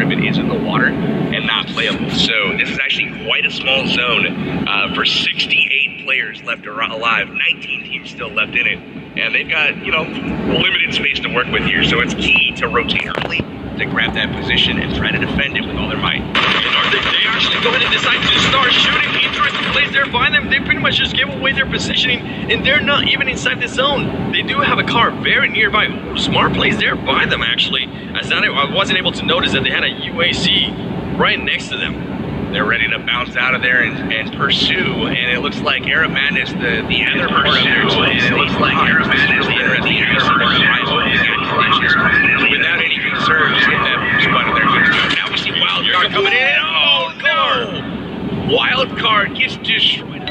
part of it is in the water and not playable. So this is actually quite a small zone for 68 players left alive, 19 teams still left in it. And they've got, you know, limited space to work with here. So it's key to rotate early, to grab that position and try to defend it with all their might. They actually go ahead and decide to start shooting. Interesting plays there by them. They pretty much just gave away their positioning, and they're not even inside the zone. They do have a car very nearby. Ooh, smart plays there by them, actually. As that, I wasn't able to notice that they had a UAC right next to them. They're ready to bounce out of there and pursue, and it looks like Arab Madness, the other part of their team, and it looks like Arab Madness, the interesting without any concerns in that spot of their team. Now we see Wildcard coming in. Oh no! Wildcard gets destroyed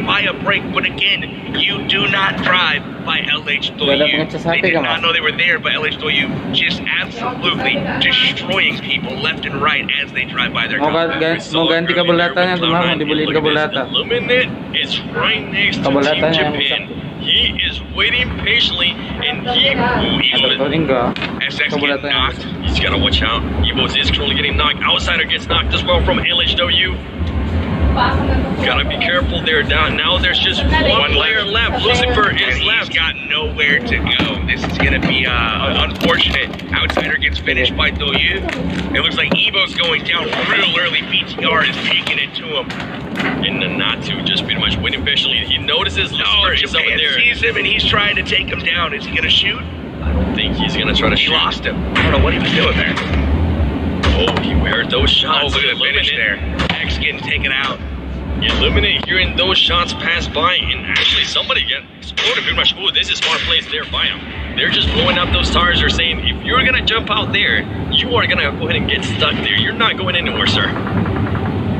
by a break, but again, you do not drive by LH Toyu. They did not know they were there, but LH Toyu just absolutely destroying people left and right as they drive by their car. Mau ganti kabulatanya tuh mah, mau dibeliin kabulata. Luminate is right next to Team Japan. He is waiting patiently, and he SX getting knocked. He's gotta watch out. Evos is currently getting knocked. Outsider gets knocked as well from LHW. Gotta be careful there. Now there's just one player left. Lucifer is left. He's got nowhere to go. This is gonna be unfortunate. Outsider gets finished by Toyu. It looks like Evo's going down real early. BTR is taking it to him. And Natu just pretty much waiting patiently. He notices Lucifer is over there. Sees him and he's trying to take him down. Is he gonna shoot? I don't think he's gonna try to shoot. He lost him. I don't know what he was doing there. Oh, he heard those shots. Oh, look at the finish there. X getting taken out. Illuminate hearing those shots pass by, and actually somebody get exploded pretty much. Ooh, this is smart place there by him. They're just blowing up those tires. They're saying, if you're gonna jump out there, you are gonna go ahead and get stuck there. You're not going anywhere, sir.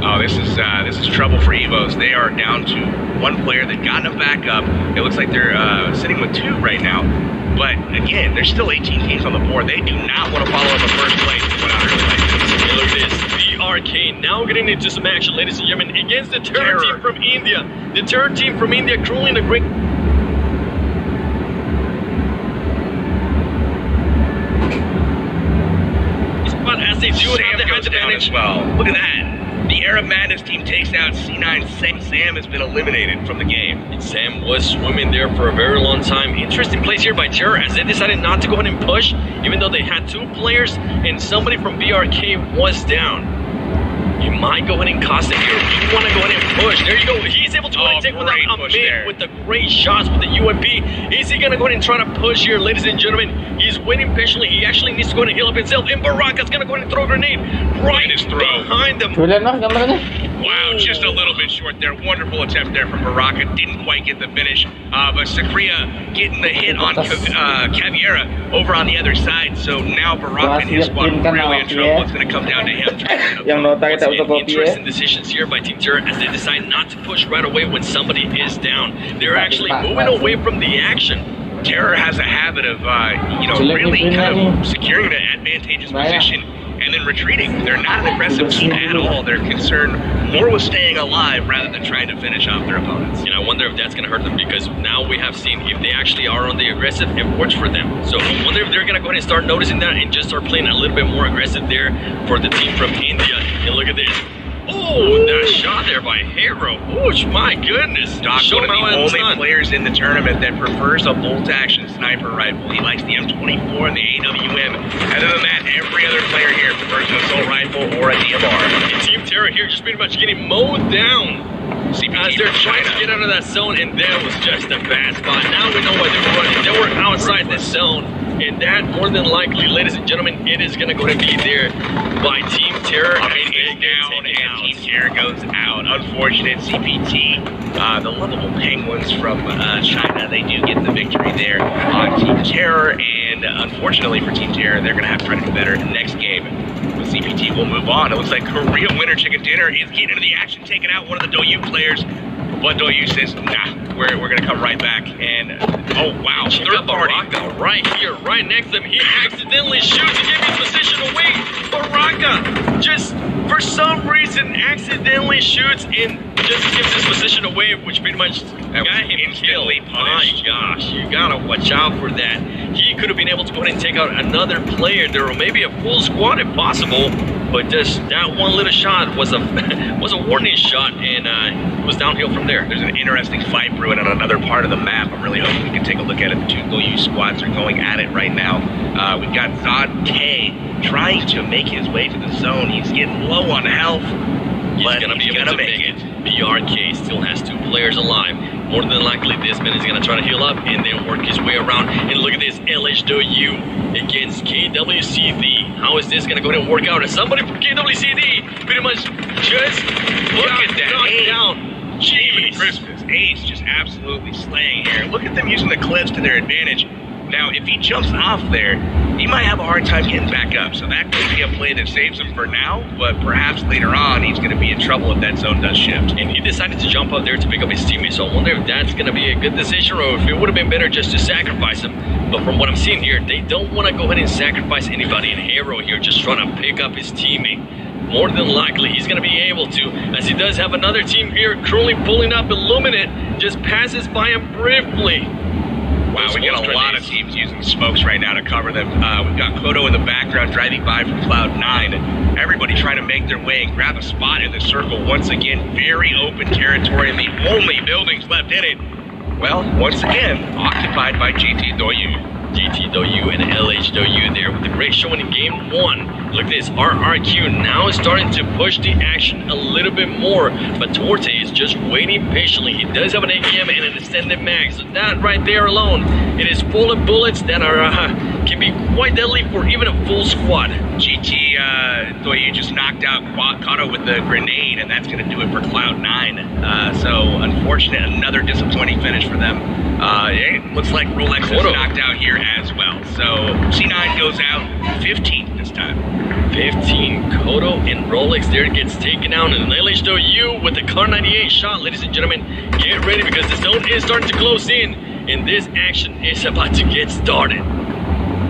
Oh, this is trouble for Evos. They are down to one player that got them back up. It looks like they're sitting with 2 right now. But again, there's still 18 teams on the board. They do not want to follow up a first place. Look at this. BRK now getting into some action, ladies and gentlemen, against the Terror team from India. The Terror team from India currently in a great... spot as they do have the height advantage. Well, look at that. The Arab Madness team takes out C9. Sam has been eliminated from the game. And Sam was swimming there for a very long time. Interesting place here by Terror as they decided not to go ahead and push, even though they had 2 players and somebody from BRK was down. You might go ahead and cost it here. You want to go ahead and push. There you go. He's able to go ahead and take one out with the great shots with the UMP. Is he going to go ahead and try to push here, ladies and gentlemen? He's waiting patiently. He actually needs to go ahead and heal up himself. And Baraka's going to go ahead and throw a grenade right behind them. Wow, just a little bit short there. Wonderful attempt there from Baraka. Didn't quite get the finish. But Sakria getting the hit on Caviera over on the other side. So now Baraka and his squad really in trouble. It's going to come down to him. Interesting decisions here by Team Terror as they decide not to push right away when somebody is down. They're actually moving away from the action. Terror has a habit of, really kind of securing an advantageous position and then retreating. They're not an aggressive team at all. They're concerned more with staying alive rather than trying to finish off their opponents. And I wonder if that's going to hurt them, because now we have seen if they actually are on the aggressive, it works for them. So I wonder if they're going to go ahead and start noticing that and just start playing a little bit more aggressive there for the team from India. And look at this. Oh, that shot there by Hero. Oh, my goodness. Doc's one of the only players in the tournament that prefers a bolt-action sniper rifle. He likes the M24 and the AWM. Other than that, every other player here prefers an assault rifle or a DMR. And Team Terror here just pretty much getting mowed down. As they're trying to get out of that zone, and that was just a bad spot. Now we know why they were running. They were outside this zone, and that more than likely, ladies and gentlemen, it is going to go ahead and be there by Team Terror. Is down, and Team Terror goes out. Unfortunate. CPT, the lovable penguins from China, they do get the victory there on Team Terror, and unfortunately for Team Terror, they're going to have to try to do better in the next game. CPT will move on. It looks like Korea Winter Chicken Dinner is getting into the action, taking out one of the Doyu players. But Doyu says, nah, we're going to come right back. And, oh, wow. Third Baraka right here, right next to him. He accidentally shoots to give his position away. Baraka just, for some reason, accidentally shoots, and just gives his position away, which pretty much got him instantly killed. punished. My gosh, you gotta watch out for that. He could have been able to go ahead and take out another player there, or maybe a full squad if possible. But just that one little shot was a was a warning shot, and it was downhill from there. There's an interesting fight brewing on another part of the map. I'm really hoping we can take a look at it. The two Goyu squads are going at it right now. We've got Zod K trying to make his way to the zone. He's getting low on health. He's gonna be able to make it. BRK still has 2 players alive. More than likely, this man is gonna try to heal up and then work his way around. And look at this, LHW against KWCD. How is this gonna go ahead and work out? As somebody from KWCD pretty much just look at that, knocked down. Jeez. Christmas. Ace just absolutely slaying here. Look at them using the cliffs to their advantage. Now, if he jumps off there, he might have a hard time getting back up. So that could be a play that saves him for now, but perhaps later on he's going to be in trouble if that zone does shift. And he decided to jump out there to pick up his teammate, so I wonder if that's going to be a good decision or if it would have been better just to sacrifice him. But from what I'm seeing here, they don't want to go ahead and sacrifice anybody. And Hero here just trying to pick up his teammate. More than likely, he's going to be able to, as he does have another team here currently pulling up. Illuminate just passes by him briefly. Wow, we got a lot of teams using smokes right now to cover them. We've got Kodo in the background driving by from Cloud9. Everybody trying to make their way and grab a spot in the circle. Once again, very open territory and the only buildings left in it, well, once again, occupied by GT Doyu. GT Doyu and LHW there with a great showing in game 1. Look at this, RRQ now is starting to push the action a little bit more, but Torte is just waiting patiently. He does have an AKM and an extended mag, so that right there alone, it is full of bullets that are can be quite deadly for even a full squad. GT Doyu just knocked out Kato with the grenade, and that's going to do it for Cloud9. So unfortunate, another disappointing finish for them. It looks like Rolex is knocked out here as well. So C9 goes out 15th this time. 15, Kodo and Rolex there gets taken out, and LHW with the Car 98 shot. Ladies and gentlemen, get ready because the zone is starting to close in, and this action is about to get started.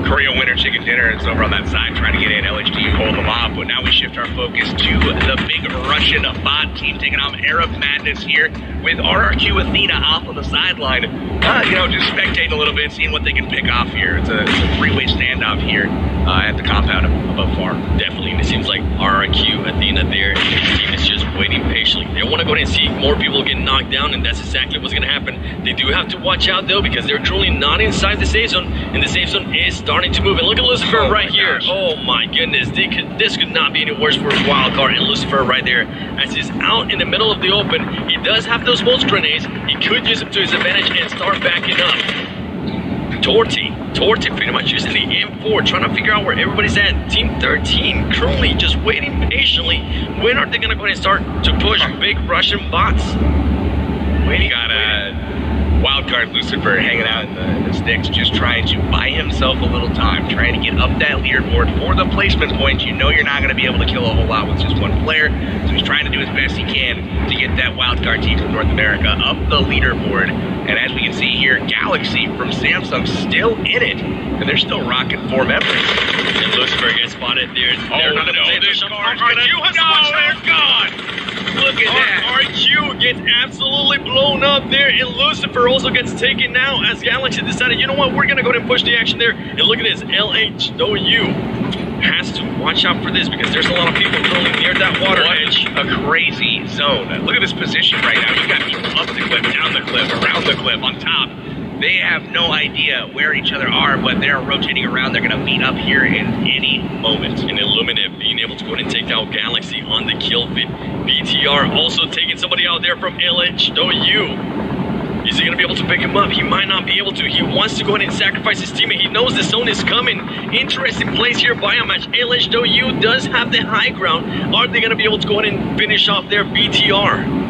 Korea winner chicken dinner is over on that side trying to get in. LHD hold them off, but now we shift our focus to the big Russian bot team taking on Arab Madness here with RRQ Athena off on the sideline. You know, just spectating a little bit, seeing what they can pick off here. It's a three-way standoff here at the compound above far. Definitely, and it seems like RRQ Athena there, and his team is just waiting patiently. They want to go ahead and see more people get knocked down, and that's exactly what's going to happen. They do have to watch out, though, because they're truly not inside the safe zone, and the safe zone is starting to move. And look at Lucifer right here. Gosh. Oh my goodness, this could not be any worse for his wild card. And Lucifer right there, as he's out in the middle of the open, he does have those smoke grenades. He could use them to his advantage and start backing up. Torte pretty much using the M4, trying to figure out where everybody's at. Team 13 currently just waiting patiently. When are they going to go ahead and start to push big Russian bots? We got wildcard Lucifer hanging out in the sticks, just trying to buy himself a little time, trying to get up that leaderboard for the placement points. You know you're not going to be able to kill a whole lot with just one player, so he's trying to do as best he can to get that wildcard team from North America up the leaderboard. And as we can see here, Galaxy from Samsung still in it, and they're still rocking 4 members. And Lucifer gets spotted there. Oh no, this car's they're gone! Look at that! RQ gets absolutely blown up there, and Lucifer also gets taken now as Galaxy decided, you know what, we're gonna go ahead and push the action there. And look at this, LHW has to watch out for this because there's a lot of people currently near that water edge. A crazy zone. Look at this position right now. You got people up the cliff, down the cliff, around the cliff, on top. They have no idea where each other are, but they're rotating around. They're going to meet up here in any moment. And Illuminate being able to go ahead and take out Galaxy on the kill feed. BTR also taking somebody out there from LHW. Is he going to be able to pick him up? He might not be able to. He wants to go ahead and sacrifice his teammate. He knows the zone is coming. Interesting place here by a match. LHW does have the high ground. Are they going to be able to go ahead and finish off their BTR?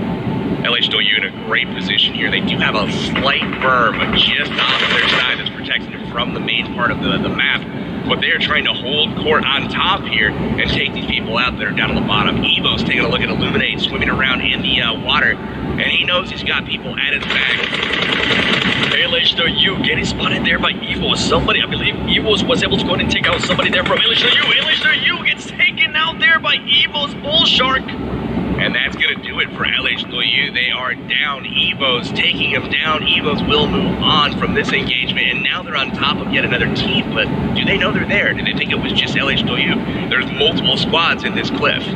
LHW in a great position here. They do have a slight berm just off of their side that's protecting them from the main part of the map. But they are trying to hold court on top here and take these people out that are down on the bottom. Evo's taking a look at Illuminate, swimming around in the water, and he knows he's got people at his back. LHW getting spotted there by Evo. Somebody, I believe Evo was able to go ahead and take out somebody there from LHW. LHW gets taken out there by Evo's Bull Shark. And that's going to do it for LH2U. They are down. Evo's taking them down. Evos will move on from this engagement, and now they're on top of yet another team. But do they know they're there? Do they think it was just LH2U? There's multiple squads in this cliff.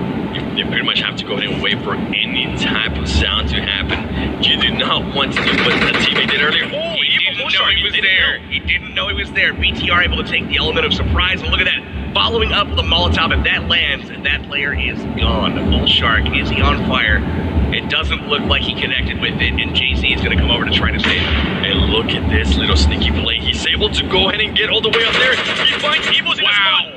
You pretty much have to go ahead and wait for any type of sound to happen. You do not want to do what the teammate did earlier. Oh, he didn't know he was there. He didn't know he was there. BTR able to take the element of surprise, and look at that. Following up with a Molotov, if that lands, that player is gone. Bull Shark, is he on fire? It doesn't look like he connected with it, and JC is going to come over to try to save him. And look at this little sneaky play. He's able to go ahead and get all the way up there. He finds Evo's in the spot.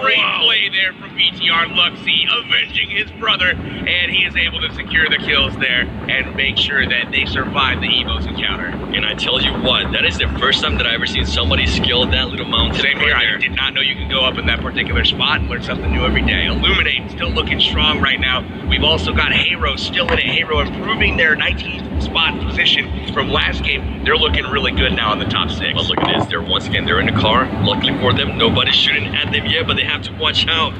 Great play there from BTR Luxy, avenging his brother, and he is able to secure the kills there and make sure that they survive the Evo's encounter. And I tell you what, that is the first time that I've ever seen somebody scale that little mountain. Same here. I did not know you could go up in that particular spot and learn something new every day. Illuminate still looking strong right now. We've also got Hero still in it. Hero improving their 19th spot position from last game. They're looking really good now in the top 6. But look at this. They're in the car. Luckily for them, nobody's shooting at them yet, but they have to watch out.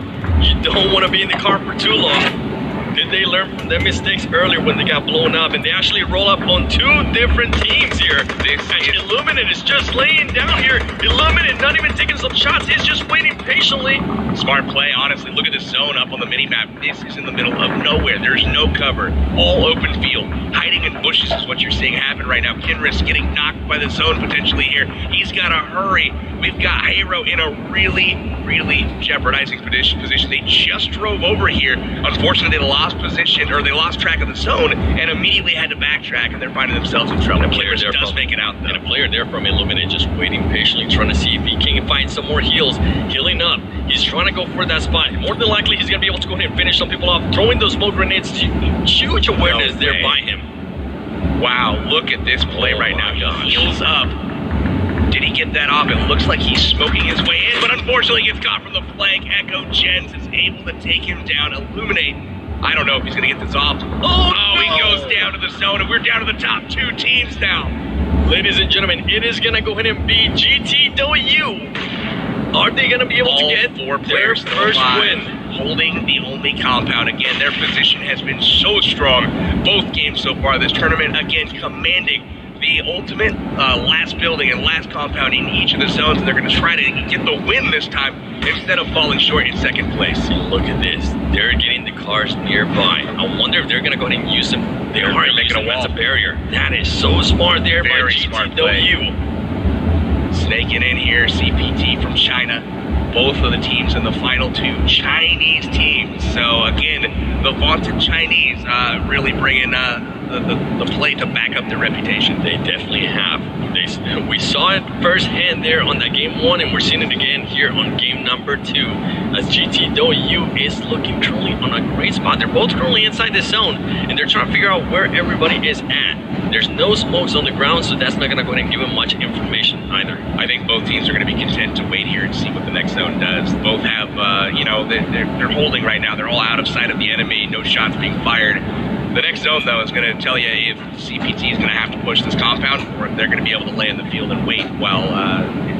You don't want to be in the car for too long. Did they learn from their mistakes earlier when they got blown up? And they actually roll up on 2 different teams here. Illuminate is just laying down here. Illuminate not even taking some shots. He's just waiting patiently. Smart play, honestly. Look at the zone up on the mini-map. This is in the middle of nowhere. There's no cover. All open field. Hiding in bushes is what you're seeing happen right now. Kinris getting knocked by the zone potentially here. He's got to hurry. We've got Hero in a really jeopardizing position. They just drove over here. Unfortunately, they lost position, or they lost track of the zone and immediately had to backtrack, and they're finding themselves in trouble. And a player there does make it out, though. And a player there from Illuminate just waiting patiently, trying to see if he can find some more heals. Healing up. He's trying to go for that spot. More than likely, he's going to be able to go ahead and finish some people off. Throwing those smoke grenades. Huge awareness there by him. Wow, look at this play right now. He heals up. Did he get that off? It looks like he's smoking his way in, but unfortunately gets caught from the flank. Echo Jens is able to take him down. Illuminate. I don't know if he's going to get this off. Oh, he goes down to the zone, and we're down to the top 2 teams now. Ladies and gentlemen, it is going to go ahead and be GTW. Are they going to be able to get 4 players their first win? Holding the only compound. Again, their position has been so strong both games so far this tournament. Again, commanding the ultimate last building and last compound in each of the zones, and they're going to try to get the win this time instead of falling short in 2nd place. Look at this. They're getting the cars nearby. I wonder if they're going to go ahead and use them. They are making a wall as a barrier. That is so smart there by GTW. Snaking in here, CPT from China. Both of the teams in the final 2 Chinese teams. So again, the vaunted Chinese really bringing the play to back up their reputation. They definitely have. We saw it firsthand there on that game 1, and we're seeing it again here on game number 2. As GTW is looking currently on a great spot. They're both currently inside the zone, and they're trying to figure out where everybody is at. There's no smokes on the ground, so that's not going to go ahead and give them much information either. I think both teams are going to be content to wait here and see what the next zone does. Both have, they're holding right now. They're all out of sight of the enemy. No shots being fired. The next zone, though, is going to tell you if CPT is going to have to push this compound or if they're going to be able to lay in the field and wait while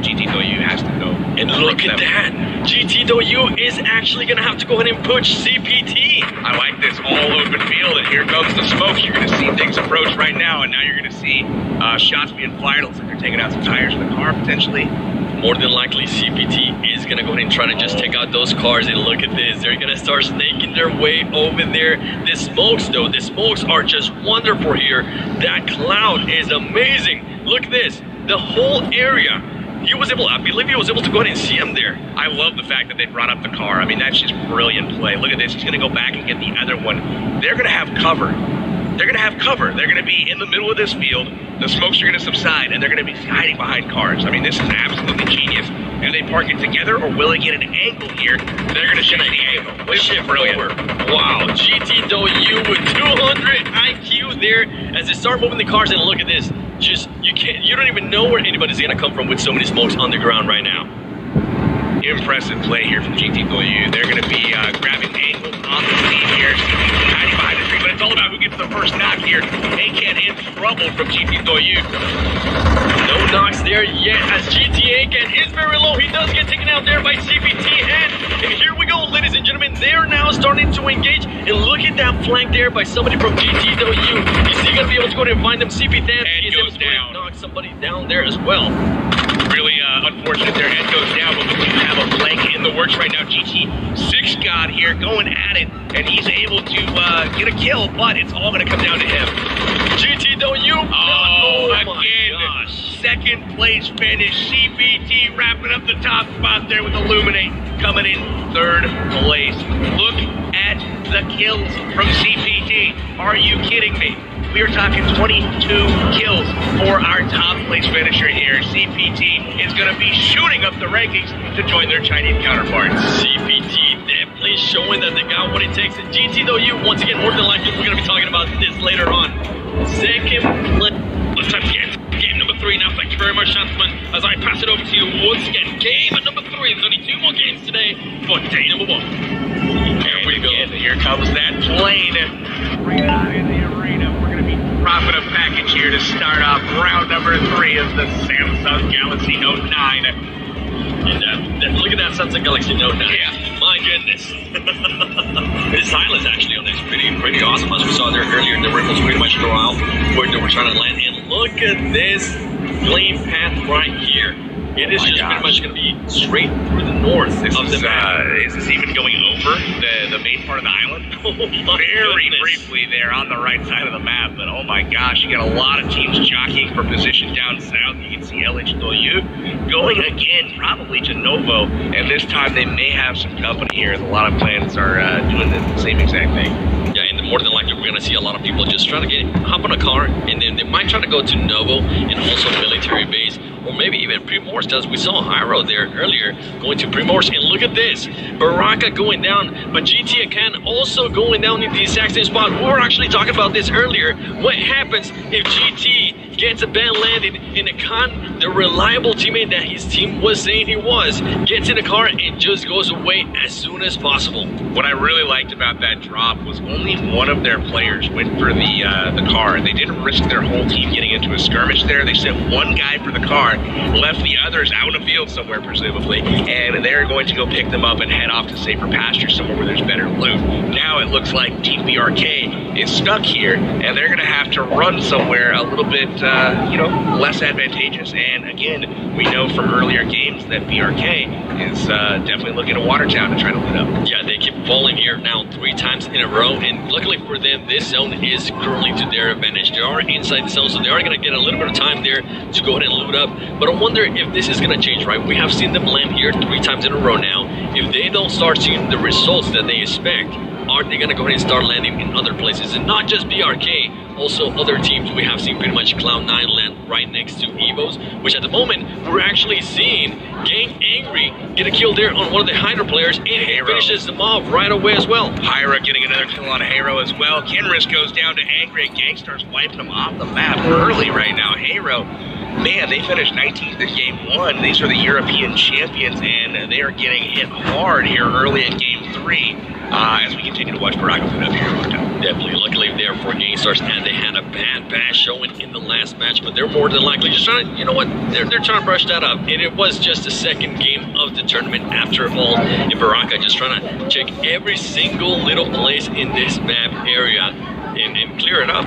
GTW has to go. And look at that. GTW is actually going to have to go ahead and push CPT. I like this all open field, and here comes the smoke. You're going to see things approach right now, and now you're going to see shots being fired. It looks like they're taking out some tires from the car, potentially. More than likely, CPT is going to go ahead and try to just take out those cars. And look at this. They're going to start snaking their way over there. The smokes, though, the smokes are just wonderful here. That cloud is amazing. Look at this. The whole area. I believe he was able to go ahead and see him there. I love the fact that they brought up the car. I mean, that's just brilliant play. Look at this. He's going to go back and get the other one. They're going to have cover. They're going to have cover. They're going to be in the middle of this field. The smokes are going to subside, and they're going to be hiding behind cars. I mean, this is absolutely genius. Do they park it together, or will they get an angle here? They're going to shift the angle. This is brilliant. Wow, GTW with 200 IQ there as they start moving the cars. And look at this. You don't even know where anybody's going to come from with so many smokes on the ground right now. Impressive play here from GTW. They're going to be grabbing angles on the scene here. Hiding behind the tree, but it's all about who gets the first knock here. A-Can in trouble from GTW. No knocks there yet as GTA A-Can is very low. He does get taken out there by CPT. And here we go, ladies and gentlemen. they're now starting to engage. And look at that flank there by somebody from GTW. Is he going to be able to go and find them? CP Tan is able to knock somebody down there as well. Really unfortunate their head goes down, but we do have a flank in the works right now. GT6 God here going at it, and he's able to get a kill, but it's all going to come down to him. GTW. Oh, my again, gosh. second place finish. CPT wrapping up the top spot there with Illuminate coming in third place. Look at the kills from CPT. Are you kidding me? We are talking 22 kills for our top place finisher here. CPT is going to be shooting up the rankings to join their Chinese counterparts. CPT definitely showing that they got what it takes. And GTW, once again, more than likely, we're going to be talking about this later on. Second place. Let's time to get game number 3 now. Thank you very much, gentlemen. As I pass it over to you once again. Game number 3. There's only 2 more games today for day number 1. Here we go. Here comes that plane. Bring it out in the arena. We're going to be dropping a package here to start off round number 3 of the Samsung Galaxy Note 9. And look at that Samsung Galaxy Note 9. Yeah. My goodness. The silence actually on this pretty awesome. As we saw there earlier, the ripples pretty much throw out where they were trying to land. And look at this flame path right here. It is just pretty much going to be straight through the north of the map. Is this even going over the main part of the island? Very briefly there on the right side of the map, but oh my gosh, you got a lot of teams jockeying for position down south. You can see LHW going again, probably to Novo, and this time they may have some company here. A lot of plans are doing the same exact thing. Yeah, and more than likely we're going to see a lot of people just trying to hop on a car, and then they might try to go to Novo and also military base, or maybe even Primorsk, as we saw Hyro there earlier going to Primorsk. And look at this, Baraka going down, but GT Akan also going down in the exact same spot. We were actually talking about this earlier. What happens if GT gets a bad landing and Akan, the reliable teammate that his team was saying he was, gets in the car and just goes away as soon as possible? What I really liked about that drop was only one of their players went for the car. They didn't risk their whole team getting into a skirmish there. They sent one guy for the car, left the others out in the field somewhere presumably, and they're going to go pick them up and head off to safer pasture somewhere where there's better loot. Now it looks like Team BRK is stuck here, and they're going to have to run somewhere a little bit, less advantageous. And again, we know from earlier games that BRK is definitely looking at Watertown to try to loot up. Yeah, they keep falling here now 3 times in a row, and luckily for them, this zone is currently to their advantage. They are inside the zone, so they are going to get a little bit of time there to go ahead and loot up. But I wonder if this is going to change, right? We have seen them land here 3 times in a row now. If they don't start seeing the results that they expect, are they going to go ahead and start landing in other places? And not just BRK, also other teams. We have seen pretty much Cloud9 land right next to Evos, which at the moment, we're actually seeing Gang Angry get a kill there on one of the Hydra players, and he finishes them off right away as well. Hyra getting another kill on Hero as well. Kinris goes down to Angry, and Gang starts wiping them off the map early right now. Hero, man, they finished 19th in game 1. These are the European champions, and they are getting hit hard here early in game 3. As we continue to watch Baraka put up here. Definitely, luckily there for Game Stars, and they had a bad bash showing in the last match, but they're more than likely just trying to, you know what, they're trying to brush that up. And it was just the second game of the tournament after all, and Baraka just trying to check every single little place in this map area and clear it up.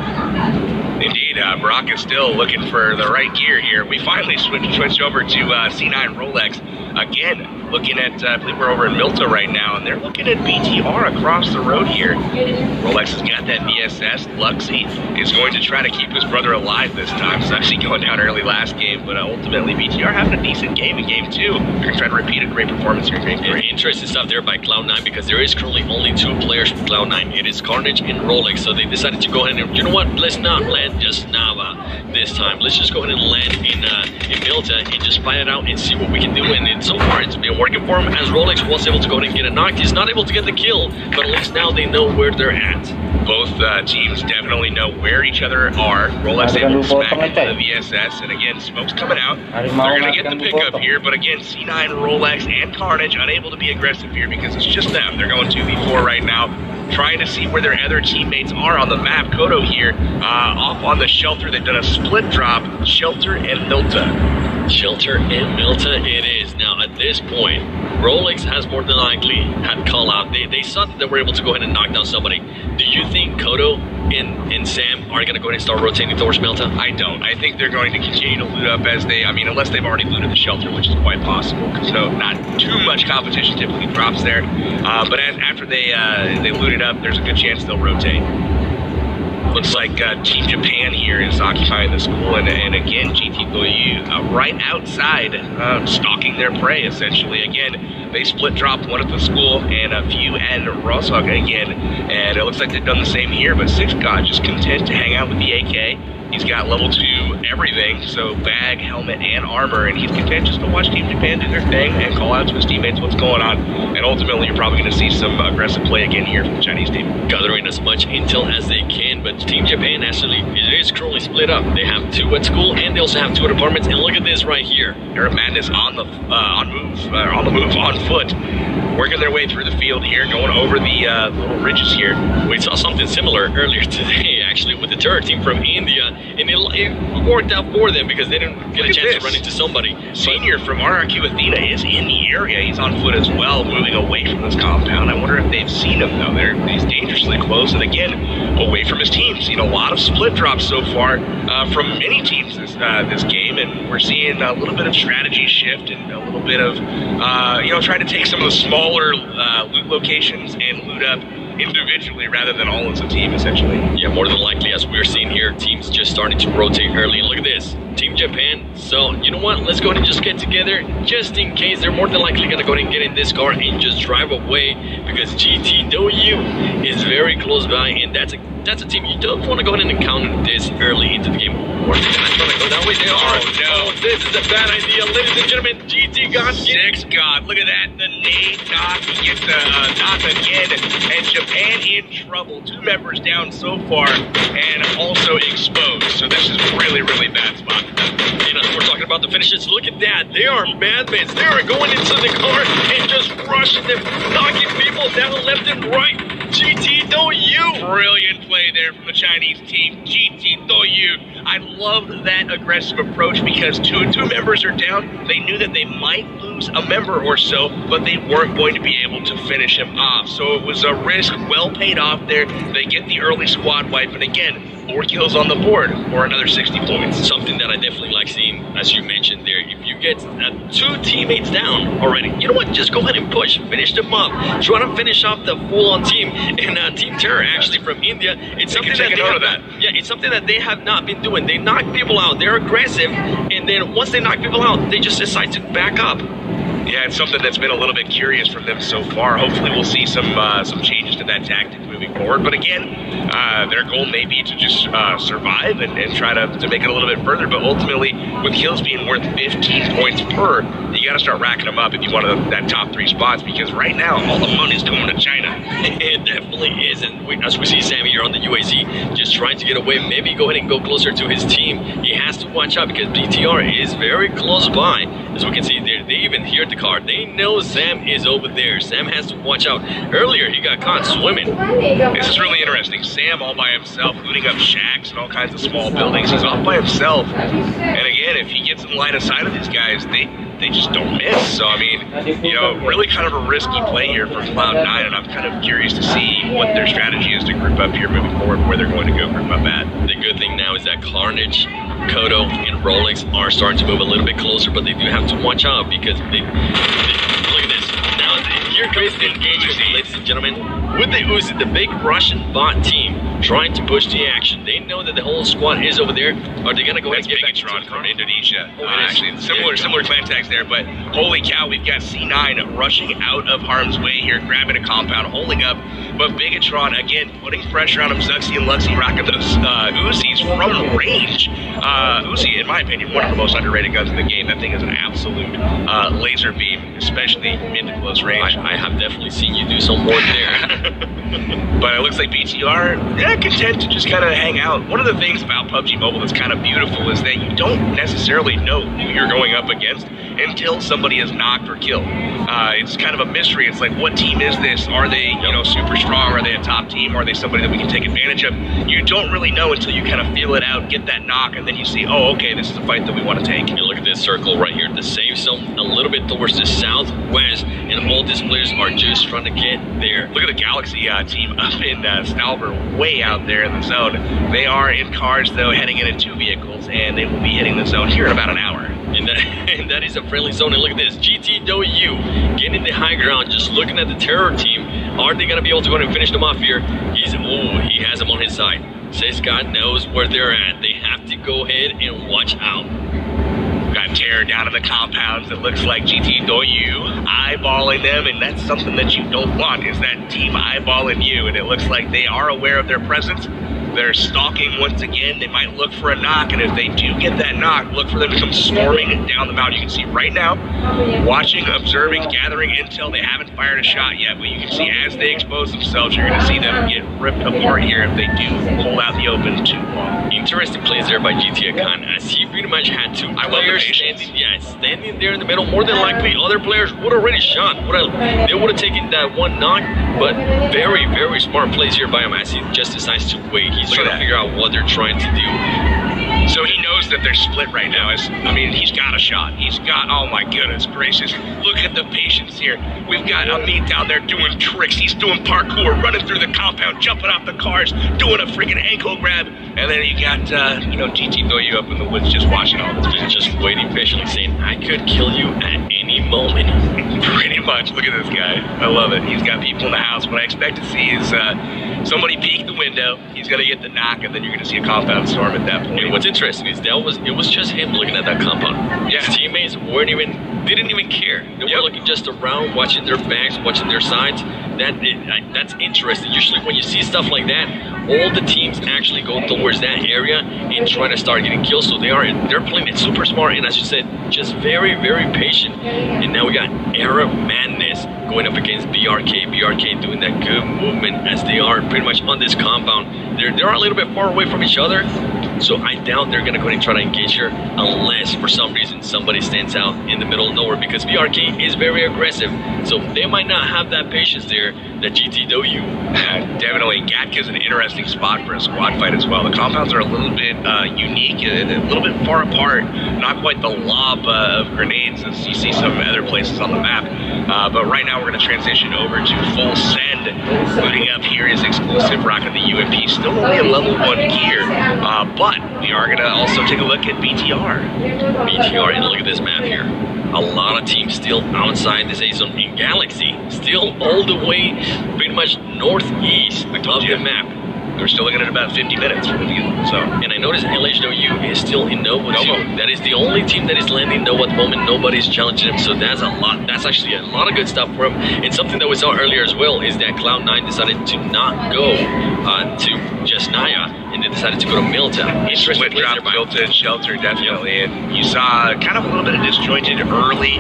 Indeed, Baraka still looking for the right gear here. We finally switched over to C9 Rolex. Again, looking at, I believe we're over in Milta right now, and they're looking at BTR across the road here. Rolex has got that VSS. Luxy is going to try to keep his brother alive this time. It's actually going down early last game, but ultimately BTR having a decent game in game 2. They're going to try to repeat a great performance here in game 3. Interesting stuff there by Cloud9, because there is currently only 2 players from Cloud9. It is Carnage and Rolex, so they decided to go ahead and, you know what, let's not land just Nava this time. Let's just go ahead and land in Milta and just find it out and see what we can do. And so far, it's been working for him, as Rolex was able to go ahead and get a knock. He's not able to get the kill, but at least now they know where they're at. Both teams definitely know where each other are. Rolex able to smack into the VSS, and again, smoke's coming out. They're going to get the pickup here, but again, C9, Rolex, and Carnage unable to be aggressive here because it's just them. They're going 2v4 right now, trying to see where their other teammates are on the map. Kodo here, off on the Shelter. They've done a split drop, Shelter and Milta. Shelter and Milta it is. Now, Now, at this point, Rolex has more than likely had call out. They saw that they were able to go ahead and knock down somebody. Do you think Kodo and Sam are going to go ahead and start rotating towards Melta? I don't. I think they're going to continue to loot up as they, I mean, unless they've already looted the shelter, which is quite possible, because not too much competition typically drops there. But after they loot it up, there's a good chance they'll rotate. Looks like Team Japan here is occupying the school, and again, GT Toyu right outside, stalking their prey, essentially. Again, they split dropped one at the school and a few at Rosog again, and it looks like they've done the same here, but Six God just content to hang out with the AK. He's got level 2 everything, so bag, helmet, and armor, and he's content just to watch Team Japan do their thing and call out to his teammates what's going on. And ultimately, you're probably going to see some aggressive play again here from the Chinese team. Gathering as much intel as they can, but Team Japan actually is currently split up. They have 2 at school, and they also have 2 at apartments. And look at this right here. Arab Madness on the move, on foot, working their way through the field here, going over the little ridges here. We saw something similar earlier today, actually, with the Terror team from India, and it worked out for them because they didn't get a chance to run into somebody. Senior from RRQ Athena is in the area. He's on foot as well, moving away from this compound. I wonder if they've seen him, though. He's dangerously close, and again, away from his team. Seen a lot of split drops so far from many teams this game, and we're seeing a little bit of strategy shift and a little bit of, trying to take some of the smaller loot locations and loot up individually rather than all as a team, essentially. Yeah, more than likely, as we're seeing here, teams just starting to rotate early. And look at this, Team Japan. So, you know what? Let's go ahead and just get together, just in case. They're more than likely going to go ahead and get in this car and just drive away, because GT Doyu is very close by, and that's a team you don't want to go ahead and encounter this early into the game. Or they're not going to go that way. They are. Oh, no. This is a bad idea. Ladies and gentlemen, GT got Six God. Look at that. The nade knock. He gets the knock again. And Japan in trouble. 2 members down so far and also exposed. So this is really, really bad spot. You know, we're talking about the finishes. Look at that. They are madmen. They are going into the car and just rushing them, knocking people down left and right. GT Doyu. Brilliant play there from the Chinese team. GT Doyu. I love that aggressive approach because two members are down. They knew that they might lose a member or so, but they weren't going to be able to finish him off. So it was a risk well paid off there. They get the early squad wipe, and again, 4 kills on the board for another 60 points. Something that I definitely like seeing, as you mentioned there. If you get 2 teammates down already, you know what? Just go ahead and push, finish them up, try to finish off the full-on team. And Team Terror, actually from India, it's something it's something that they have not been doing. They knock people out, they're aggressive, and then once they knock people out, they just decide to back up. Yeah, it's something that's been a little bit curious from them so far. Hopefully we'll see some changes to that tactic moving forward. But again, their goal may be to just survive and try to make it a little bit further. But ultimately, with kills being worth 15 points per, you got to start racking them up if you want that top 3 spots, because right now, all the money's going to China. It definitely is. And as we see Sammy here on the UAZ, just trying to get away, maybe go ahead and go closer to his team. He has to watch out because BTR is very close by. As we can see, they even hear the car. They know Sam is over there. Sam has to watch out. Earlier, he got caught swimming. This is really interesting. Sam all by himself, looting up shacks and all kinds of small buildings. He's off by himself. And again, if he gets in line of sight of these guys, they just don't miss. So, I mean, really kind of a risky play here for Cloud9, and I'm kind of curious to see what their strategy is to group up here moving forward, where they're going to go group up at. The good thing now is that Carnage, Kodo, and Rolex are starting to move a little bit closer, but they do have to watch out because look at this. Now, here comes the engagement, ladies and gentlemen. With the Uzi, the big Russian bot team trying to push the action. They know that the whole squad is over there. Are they going to go ahead and get back to from Indonesia? Actually, similar clan tags there, but holy cow, we've got C9 rushing out of harm's way here, grabbing a compound, holding up. But Bigatron, again, putting pressure on him. Zuxi and Luxi rocking those Uzis from range. Uzi, in my opinion, one of the most underrated guns in the game. That thing is an absolute laser beam, especially mid to close range. I have definitely seen you do some work there. But it looks like BTR, content to just kind of hang out. One of the things about PUBG Mobile that's kind of beautiful is that you don't necessarily know who you're going up against until somebody is knocked or killed. It's kind of a mystery. It's like, what team is this? Are they, super strong? Are they a top team? Are they somebody that we can take advantage of? You don't really know until you kind of feel it out, get that knock, and then you see, oh, okay, this is a fight that we want to take. You look at this circle right here, the safe zone, a little bit towards the southwest, and all these players are just trying to get there. Look at the Galaxy team up in Stalber, way out there in the zone. They are in cars, though, heading in 2 vehicles, and they will be hitting the zone here in about an hour. And that is a friendly zone. And look at this, GTW getting the high ground, just looking at the terror team. Are they going to be able to go and finish them off here? He has them on his side. Says God knows where they're at. They have to go ahead and watch out. Got terror down in the compounds. It looks like GTW eyeballing them, and that's something that you don't want, is that team eyeballing you. And it looks like they are aware of their presence. They're stalking once again. They might look for a knock, and if they do get that knock, look for them to come storming down the mountain. You can see right now, watching, observing, gathering intel. They haven't fired a shot yet, but you can see as they expose themselves, you're going to see them get ripped apart here if they do pull out the open too long. Interesting plays there by GT Khan, as he pretty much had 2 players standing there in the middle. More than likely, other players would have already shot. They would have taken that one knock, but very, very smart plays here by him as he just decides to wait. He's trying to figure out what they're trying to do. So he knows that they're split right now. He's got a shot. Oh my goodness gracious. Look at the patience here. We've got Amit down there doing tricks. He's doing parkour, running through the compound, jumping off the cars, doing a freaking ankle grab. And then you got, GTW up in the woods just watching all this. Just waiting patiently, saying, I could kill you at any moment. Pretty much. Look at this guy. I love it. He's got people in the house. What I expect to see is somebody peek the window. He's going to get the knock, and then you're going to see a compound storm at that point. And what's interesting is it was just him looking at that compound. Yeah. His teammates didn't even care. They were looking just around, watching their backs, watching their sides. That's interesting. Usually when you see stuff like that, all the teams actually go towards that area and try to start getting kills. So they're playing it super smart, and as you said, just very, very patient. And now we got Era Madness going up against BRK. BRK doing that good movement as they are pretty much on this compound. They're a little bit far away from each other, so I doubt they're gonna go and try to engage here unless for some reason somebody stands out in the middle of nowhere, because BRK is very aggressive, so they might not have that patience there that GTW. Definitely, Gatka's an interesting spot for a squad fight as well. The compounds are a little bit unique, a little bit far apart, not quite the lob of grenades as you see some other places on the map. But right now we're going to transition over to full send. Booting up here is exclusive, rocking the UMP, still only a level 1 gear, but we are going to also take a look at BTR. BTR, and look at this map here. A lot of teams still outside this A zone in Galaxy, still all the way pretty much northeast of the map. We're still looking at about 50 minutes for the view. So, and I noticed LHW is still in Novo too. That is the only team that is landing Novo at the moment. Nobody's challenging him, so that's a lot. That's actually a lot of good stuff for him. And something that we saw earlier as well is that Cloud9 decided to not go to just Naya, and they decided to go to Milltown. Split drop, Milton, Shelter, definitely. And you saw kind of a little bit of disjointed early.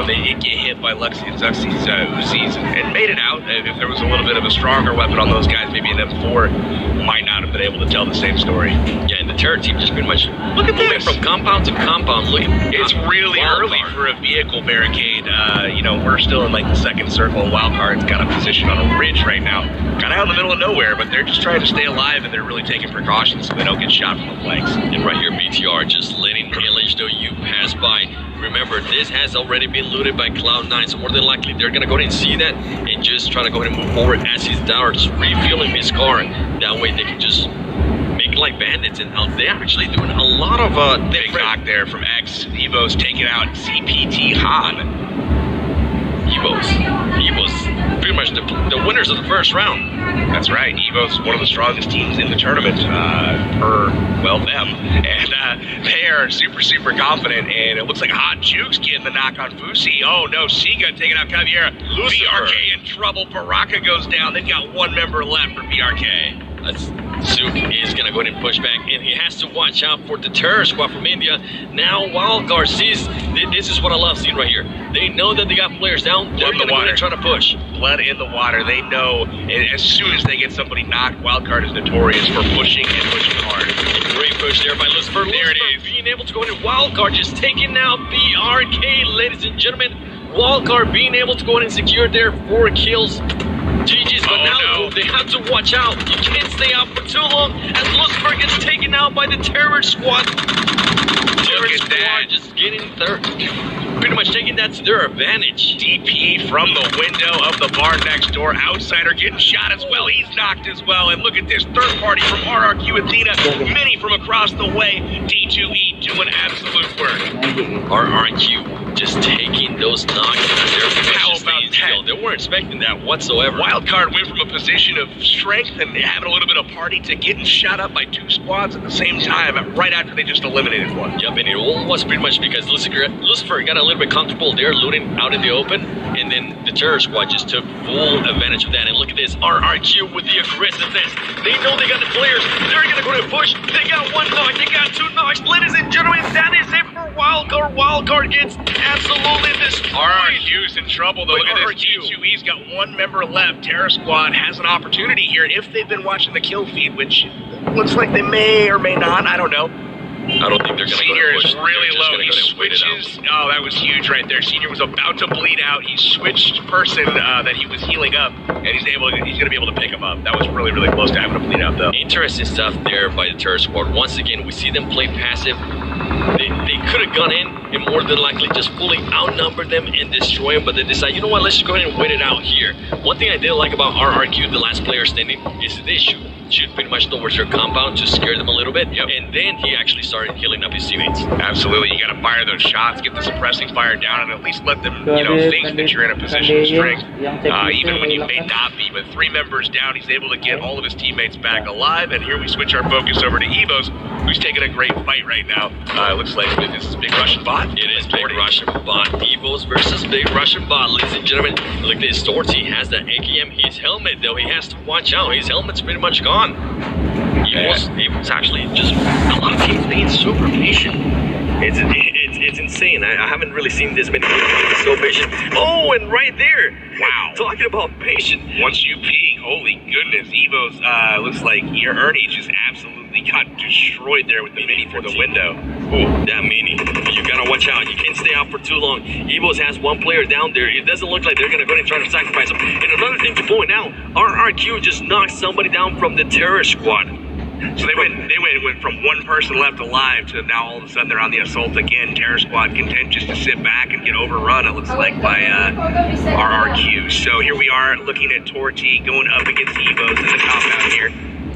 They did get hit by Luxy and Zuxy's Uzis and made it out. If there was a little bit of a stronger weapon on those guys, maybe an M4 might not have been able to tell the same story. Yeah, and the terror team just pretty much look at this from compound to compound. Look at it's really early for a vehicle barricade. We're still in like the second circle, and Wildcard's got a position on a ridge right now, kind of out in the middle of nowhere, but they're just trying to stay alive, and they're really taking precautions so they don't get shot from the flanks. And right here, BTR just letting LHW pass by. Remember, this has already been looted by Cloud9, so more than likely they're gonna go ahead and see that and just try to go ahead and move forward as he starts refueling his car. That way they can just make like bandits, and they're actually doing a lot of big knock there from X. Evo's taking out CPT Han. Evo's pretty much the winners of the first round. That's right. Evo's one of the strongest teams in the tournament, them. And they are super, super confident. And it looks like Hot Juke's getting the knock on Fusi. Oh no, Siga taking out Caviera. BRK in trouble. Baraka goes down. They've got one member left for BRK. Zook is going to go ahead and push back, and he has to watch out for the terror squad from India. Now, Wildcard sees, this is what I love seeing right here. They know that they got players down. They're going to go ahead and try to push. Blood in the water. They know as soon as they get somebody knocked, Wildcard is notorious for pushing and pushing hard. Great push there by Lucifer. There it is. Being able to go ahead and Wildcard just taking out BRK, ladies and gentlemen. Wildcard being able to go ahead and secure their 4 kills. GG's, but now they have to watch out. You can't stay out for too long as Lucifer gets taken out by the terror squad. Terror squad just getting pretty much taking that to their advantage. DP from the window of the bar next door. Outsider getting shot as well. He's knocked as well. And look at this third party from RRQ Athena. Many from across the way. D2E doing absolute work. RRQ just taking those knocks. How about that? They weren't expecting that whatsoever. Wildcard went from a position of strength and having a little bit of party to getting shot up by 2 squads at the same time right after they just eliminated one. Yep, and it all was pretty much because Lucifer got a little bit comfortable there looting out in the open, and then the terror squad just took full advantage of that. And look at this, RRQ with the aggressiveness. They know they got the players. They're going to go to push. They got 1 knock. They got 2 knocks. Ladies and gentlemen, that is it for Wildcard. Wildcard gets absolutely destroyed. RRQ's in trouble, though. Look at this. D2E's got 1 member left. Terror Squad has an opportunity here if they've been watching the kill feed, which looks like they may or may not. I don't know. I don't think they're going to go Senior push. is really low. He switches. Oh, that was huge right there. Senior was about to bleed out. He switched person that he was healing up, and he's going to be able to pick him up. That was really, really close to having to bleed out, though. Interesting stuff there by the terror squad. Once again, we see them play passive. They could have gone in and more than likely just fully outnumbered them and destroy them, but they decide, you know what, let's just go ahead and wait it out here. One thing I did like about RRQ, the last player standing, is they shoot pretty much towards their compound to scare them a little bit, and then he actually started healing up his teammates. Absolutely, you got to fire those shots, get the suppressing fire down, and at least let them, think that you're in a position of strength. Even when you may not be, with 3 members down, he's able to get all of his teammates back alive, and here we switch our focus over to Evos, who's taking a great fight right now. It looks like this is Big Russian Bot. It is Big Russian Bot. Evos versus Big Russian Bot, ladies and gentlemen. Look at this, Torty has the AKM. His helmet, though, he has to watch out. His helmet's pretty much gone. Evos actually just, a lot of teams being super patient. It's insane. I haven't really seen this many people being so patient. Oh, and right there. Wow. Talking about patient. Once you peek, holy goodness, Evos, looks like your Ernie just absolutely got destroyed there with the mini for the window. Ooh, that mini. You gotta watch out. You can't stay out for too long. Evos has 1 player down there. It doesn't look like they're gonna go ahead and try to sacrifice him. And another thing to point out, RRQ just knocked somebody down from the terror squad. So they went from 1 person left alive to now all of a sudden they're on the assault again. Terror Squad content just to sit back and get overrun, it looks like, by RRQ. So here we are looking at Torty going up against Evos in the compound here.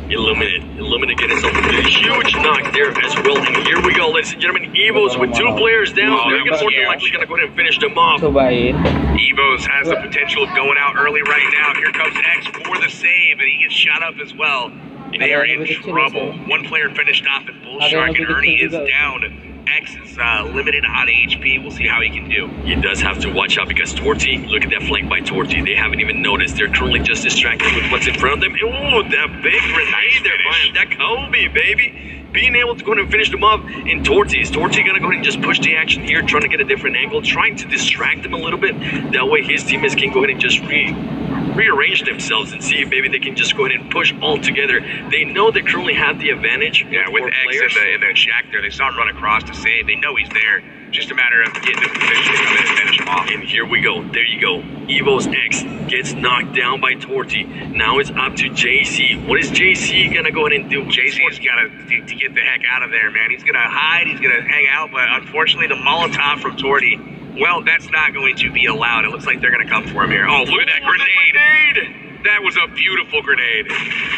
Illuminate getting some huge knock there as well. And here we go, ladies and gentlemen. Evos with 2 players down. They're more than likely going to go ahead and finish them off. Evos has the potential of going out early right now. Here comes X for the save, and he gets shot up as well. They are in trouble. 1 player finished off at Bull Shark, and Ernie is down. X is limited on HP. We'll see how he can do. He does have to watch out because Torty, look at that flank by Torty. They haven't even noticed. They're currently just distracted with what's in front of them. Ooh, that big grenade there, Brian. That Kobe, baby. Being able to go ahead and finish them up. And Torty's going to go ahead and just push the action here, trying to get a different angle, trying to distract them a little bit. That way his teammates can go ahead and just rearrange themselves and see if maybe they can just go ahead and push all together. They know they currently have the advantage. Yeah, with X in the shack there, they saw him run across to save. They know he's there. Just a matter of getting the position to come in and finish him off. And here we go. There you go. Evos X gets knocked down by Torty. Now it's up to JC. What is JC gonna go ahead and do? JC's gotta to get the heck out of there, man. He's gonna hide. He's gonna hang out. But unfortunately, the Molotov from Torty, well, that's not going to be allowed. It looks like they're gonna come for him here. Oh, look at that grenade! That was a beautiful grenade.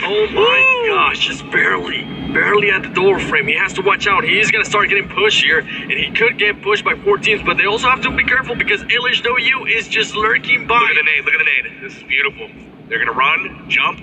Oh my gosh, just barely at the door frame. He has to watch out. He's gonna start getting pushed here, and he could get pushed by 4 teams, but they also have to be careful because LHW is just lurking by. Look at the nade. This is beautiful. They're gonna run, jump.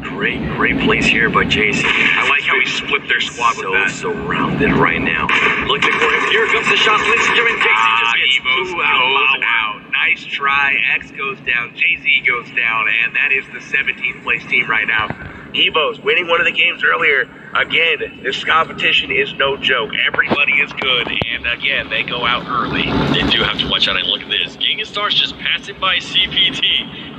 Great plays here by JC. I like how he split their squad with that. Surrounded right now. Looking for him. Here comes the shot. Ladies and gentlemen, JC just gets Evos goes out. Nice try. X goes down. JZ goes down. And that is the 17th place team right now. Evo's winning one of the games earlier. Again, this competition is no joke. Everybody is good, and again, they go out early. They do have to watch out, and look at this. Gangstar's just passing by CPT.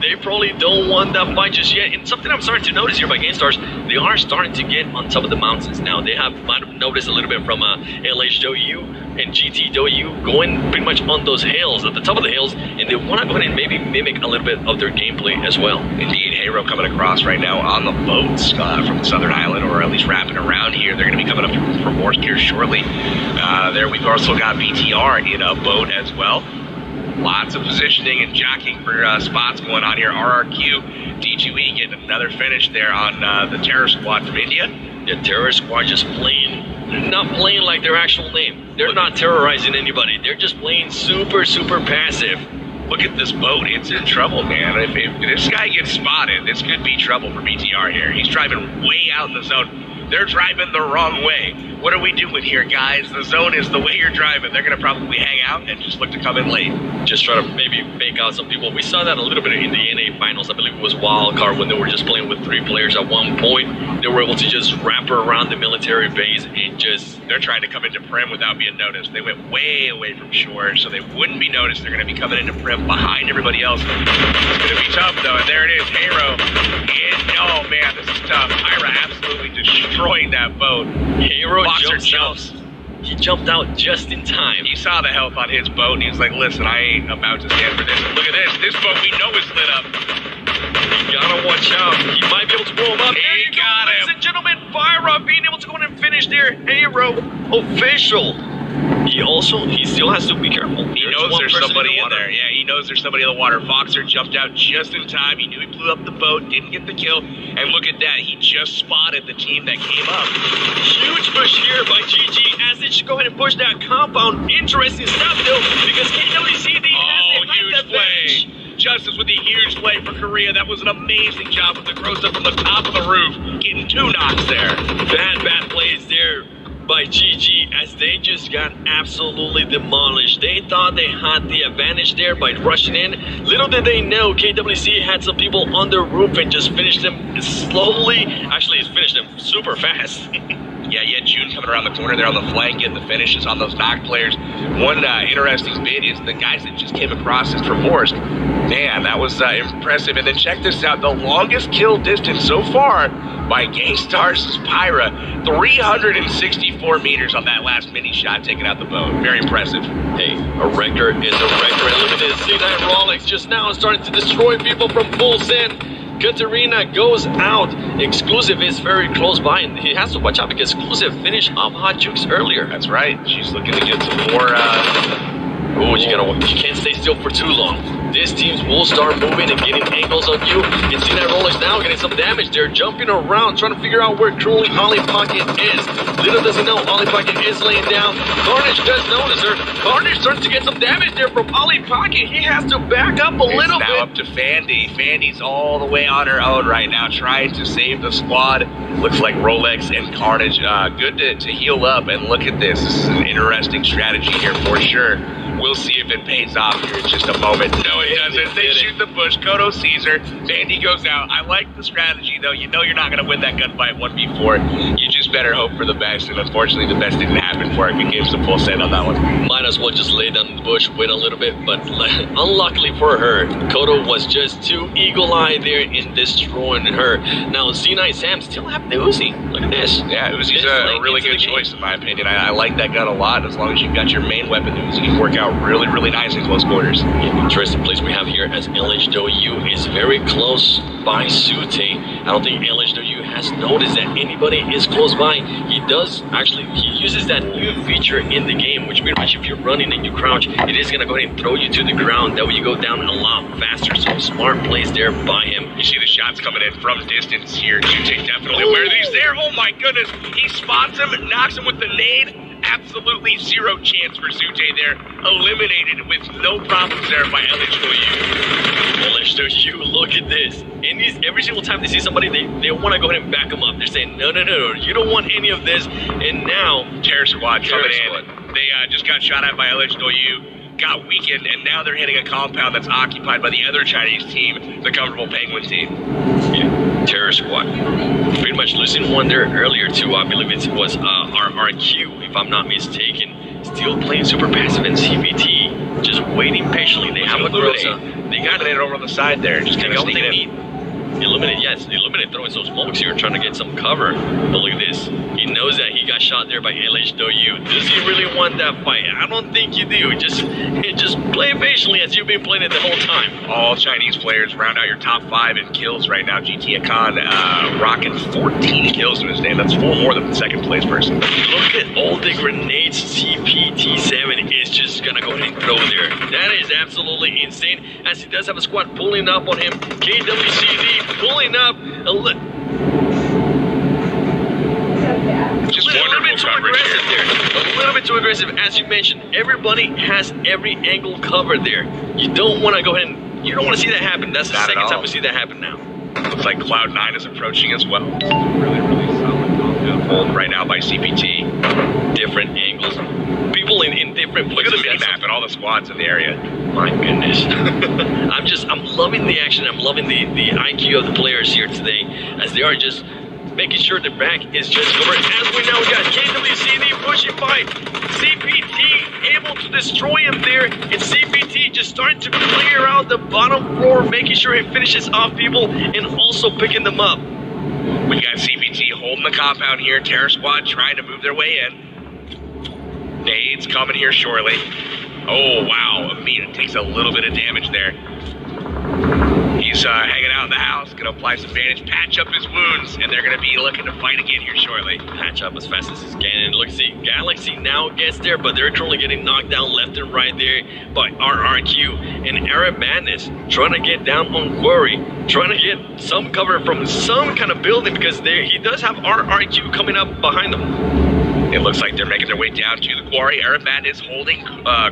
They probably don't want that fight just yet. And something I'm starting to notice here by Gangstars, they are starting to get on top of the mountains now. They might have noticed a little bit from LHW and GTW going pretty much on those hills, at the top of the hills, and they want to go ahead and maybe mimic a little bit of their gameplay as well. Indeed, Hero coming across right now on the boats from the southern island, or at least wrapping around here. They're going to be coming up from Morsk here shortly. There we've also got BTR in a boat as well. Lots of positioning and jockeying for spots going on here. RRQ, D2E getting another finish there on the Terror Squad from India. The Terror Squad just playing. They're not playing like their actual name. They're not terrorizing anybody. They're just playing super passive. Look at this boat. It's in trouble, man. If this guy gets spotted, this could be trouble for BTR here. He's driving way out in the zone. They're driving the wrong way. What are we doing here, guys? The zone is the way you're driving. They're going to probably hang out and just look to come in late. Just try to maybe fake out some people. We saw that a little bit in the NA finals. I believe it was Wildcard when they were just playing with 3 players at one point. They were able to just wrap around the military base and just... They're trying to come into Prim without being noticed. They went way away from shore, so they wouldn't be noticed. They're going to be coming into Prim behind everybody else. It's going to be tough, though, and there it is, Hero. And, oh, man, this is tough. Ira absolutely destroyed that boat. Hero jumps. He jumped out just in time. He saw the health on his boat, and he was like, listen, I ain't about to stand for this. And look at this. This boat we know is lit up. You gotta watch out. He might be able to blow him up. He got him. Ladies and gentlemen, Fire Up being able to go in and finish their Hero official. He still has to be careful. He knows there's somebody in there. Yeah, he knows there's somebody in the water. Foxer jumped out just in time. He knew he blew up the boat, didn't get the kill. And look at that. He just spotted the team that came up. Huge push here by GG as they should go ahead and push that compound. Interesting stuff, though, because KWCD has a huge play. Justice with a huge play for Korea. That was an amazing job with the gross up from the top of the roof. Getting 2 knocks there. Bad plays there by GG as they just got absolutely demolished. They thought they had the advantage there by rushing in. Little did they know KWC had some people on the roof and just finished them slowly. Actually, it's finished them super fast. Yeah, June coming around the corner there on the flank, getting the finishes on those knock players. One interesting bit is the guys that just came across is from Morsk. Man, that was impressive. And then check this out, the longest kill distance so far by Gangstar's Pyra, 364 meters on that last mini shot taking out the boat. Very impressive. Hey, a record is a record. And look at this, C9 Rolex just now starting to destroy people from full send. Katarina goes out. Exclusive is very close by, and he has to watch out because Exclusive finished off Hot Jukes earlier. That's right. She's looking to get some more. You can't stay still for too long. This team will start moving and getting angles on you. You see that Rolex now getting some damage. They're jumping around, trying to figure out where truly Ollie Pocket is. Little does he know, Ollie Pocket is laying down. Carnage does notice her. Carnage starts to get some damage there from Ollie Pocket. He has to back up a little bit. Now up to Fandy. Fandy's all the way on her own right now, trying to save the squad. Looks like Rolex and Carnage good to heal up. And look at this. This is an interesting strategy here for sure. We'll see if it pays off here in just a moment. No, it doesn't. They shoot the bush. Kodo sees her. Fandy goes out. I like the strategy, though. You know you're not going to win that gunfight 1v4. You just better hope for the best. And unfortunately, the best didn't happen for her. We gave some full send on that one. Might as well just lay down in the bush, wait a little bit. But unluckily for her, Kodo was just too eagle-eyed there in destroying her. Now, C9 Sam still have the Uzi. Look at this. Yeah, Uzi's a really good choice, in my opinion. I like that gun a lot. As long as you've got your main weapon, Uzi can work out really nice in close quarters. An interesting place we have here as LHW is very close by Sute. I don't think LHW has noticed that anybody is close by. He uses that new feature in the game, which pretty much if you're running and you crouch, it is going to go ahead and throw you to the ground. That way you go down a lot faster. So smart plays there by him. You see the shots coming in from distance here. Sute definitely where he's there. Oh my goodness. He spots him, knocks him with the nade. Absolutely zero chance for Sute there. Eliminated with no problems there by LHW. LHW, look at this. And every single time they see somebody, they want to go ahead and back them up. They're saying, no, you don't want any of this. And now, Terror Squad coming in. They just got shot at by LHW, got weakened, and now they're hitting a compound that's occupied by the other Chinese team, the Comfortable Penguin team. Yeah. Terror Squad. Pretty much losing one there earlier too. I believe it was RRQ, if I'm not mistaken. Still playing super passive in CPT, just waiting patiently. They have a Groza. They got it over on the side there, just kind of sneaking in. Illuminate, yes, Illuminate throwing some smokes here, trying to get some cover. But look at this. He knows that he got shot there by LHW. Does he really want that fight? I don't think you do. Just play patiently as you've been playing it the whole time. All Chinese players round out your top 5 in kills right now. GT Akan rocking 14 kills in his name. That's 4 more than the second place person. Look at all the grenades CPT7 is just gonna go ahead and throw there. That is absolutely insane, as he does have a squad pulling up on him. KWCD pulling up just a little bit too aggressive there. A little bit too aggressive. As you mentioned, everybody has every angle covered there. You don't want to go ahead and you don't want to see that happen. That's the second time we see that happen now. Looks like Cloud9 is approaching as well. Really solid compound hold right now by CPT. Different angles. People in different places. Look at the mini-map and all the squads in the area. My goodness. I'm loving the action. I'm loving the IQ of the players here today, as they are just making sure the back is just covered. As we now got KWCD pushing by CPT, able to destroy him there, and CPT just starting to clear out the bottom floor, making sure he finishes off people and also picking them up. We got CPT holding the compound here. Terror Squad trying to move their way in. Nades coming here shortly. Oh, wow. Amina takes a little bit of damage there. He's hanging out in the house, going to apply some bandage, patch up his wounds, and they're going to be looking to fight again here shortly. Patch up as fast as he can. And look, see, Galaxy now gets there, but they're currently getting knocked down left and right there by RRQ. And Arab Madness trying to get down on Quarry, trying to get some cover from some kind of building, because he does have RRQ coming up behind them. It looks like they're making their way down to the quarry. Arab Madness holding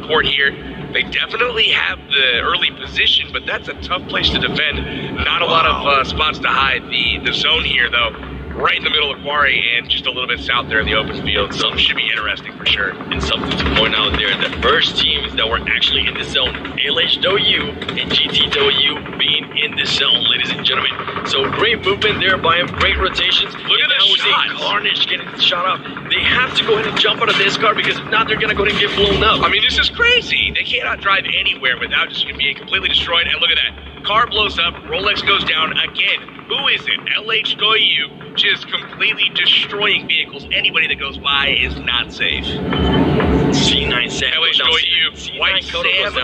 court here. They definitely have the early position, but that's a tough place to defend. Not a lot of spots to hide. The zone here, though, right in the middle of the quarry and just a little bit south there in the open field. Something should be interesting for sure. And something to point out there, the first teams that were actually in the zone, LHW and GTW being in the zone, ladies and gentlemen. So great movement there by him, great rotations. Look at that shot. Carnage getting shot up. They have to go ahead and jump out of this car, because if not, they're going to go ahead and get blown up. I mean, this is crazy. They cannot drive anywhere without just being completely destroyed. And look at that. Car blows up. Rolex goes down again. Who is it? LHW just completely destroying vehicles. Anybody that goes by is not safe. C9 Sam LHW, White Sam,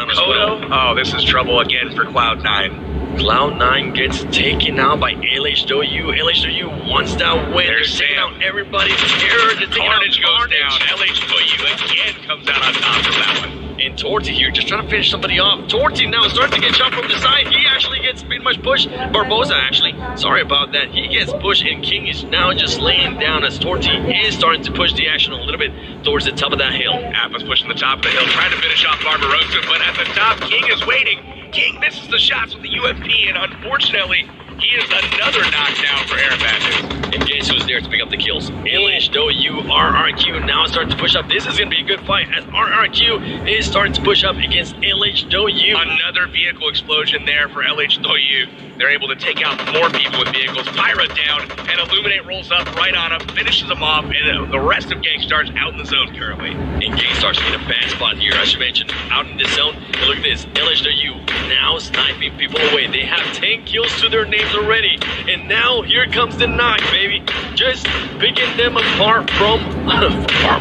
Kodo. Oh, this is trouble again for Cloud9. Cloud9 gets taken out by LHW. LHW wants that win. There's They're taking Sam. out everybody. Carnage goes down. LHW again comes out on top from that one. And Torty here, just trying to finish somebody off. Torty now starting to get shot from the side. He actually gets pretty much pushed. Barbosa, actually. Sorry about that. He gets pushed, and King is now just laying down, as Torty is starting to push the action a little bit towards the top of that hill. Appa's pushing the top of the hill, trying to finish off Barbarossa, but at the top, King is waiting. King misses the shots with the UFP, and unfortunately, he is another knockdown for Arab Madness. And guess who's there to pick up the kills? LHW, RRQ now starting to push up. This is going to be a good fight, as RRQ is starting to push up against LHW. Another vehicle explosion there for LHW. They're able to take out more people with vehicles. Pyra down, and Illuminate rolls up right on him, finishes him off, and the rest of Gangstar's out in the zone currently. And Gangstar's in a bad spot here, as you mentioned, out in this zone. And look at this, LHW now sniping people away. They have 10 kills to their names already. And now here comes the knock, baby. Just picking them apart from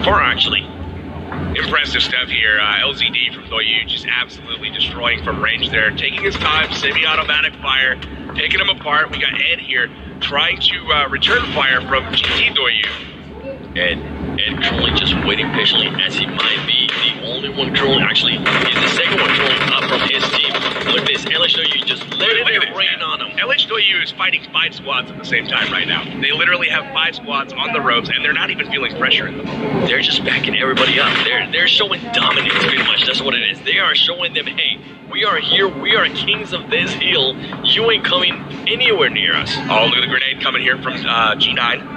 far actually. Impressive stuff here. LZD from Doyu just absolutely destroying from range there. Taking his time, semi-automatic fire, picking them apart. We got Ed here trying to return fire from GT Doyu. Ed currently just waiting patiently, as he might be the only one currently. Actually, he's the second one currently up from his team. Look at this, LHW just letting it rain on him. LHW is fighting 5 squads at the same time right now. They literally have 5 squads on the ropes, and they're not even feeling pressure in the moment. They're just backing everybody up. They're showing dominance, pretty much. That's what it is. They are showing them, hey, we are here. We are kings of this hill. You ain't coming anywhere near us. Oh, look at the grenade coming here from G9.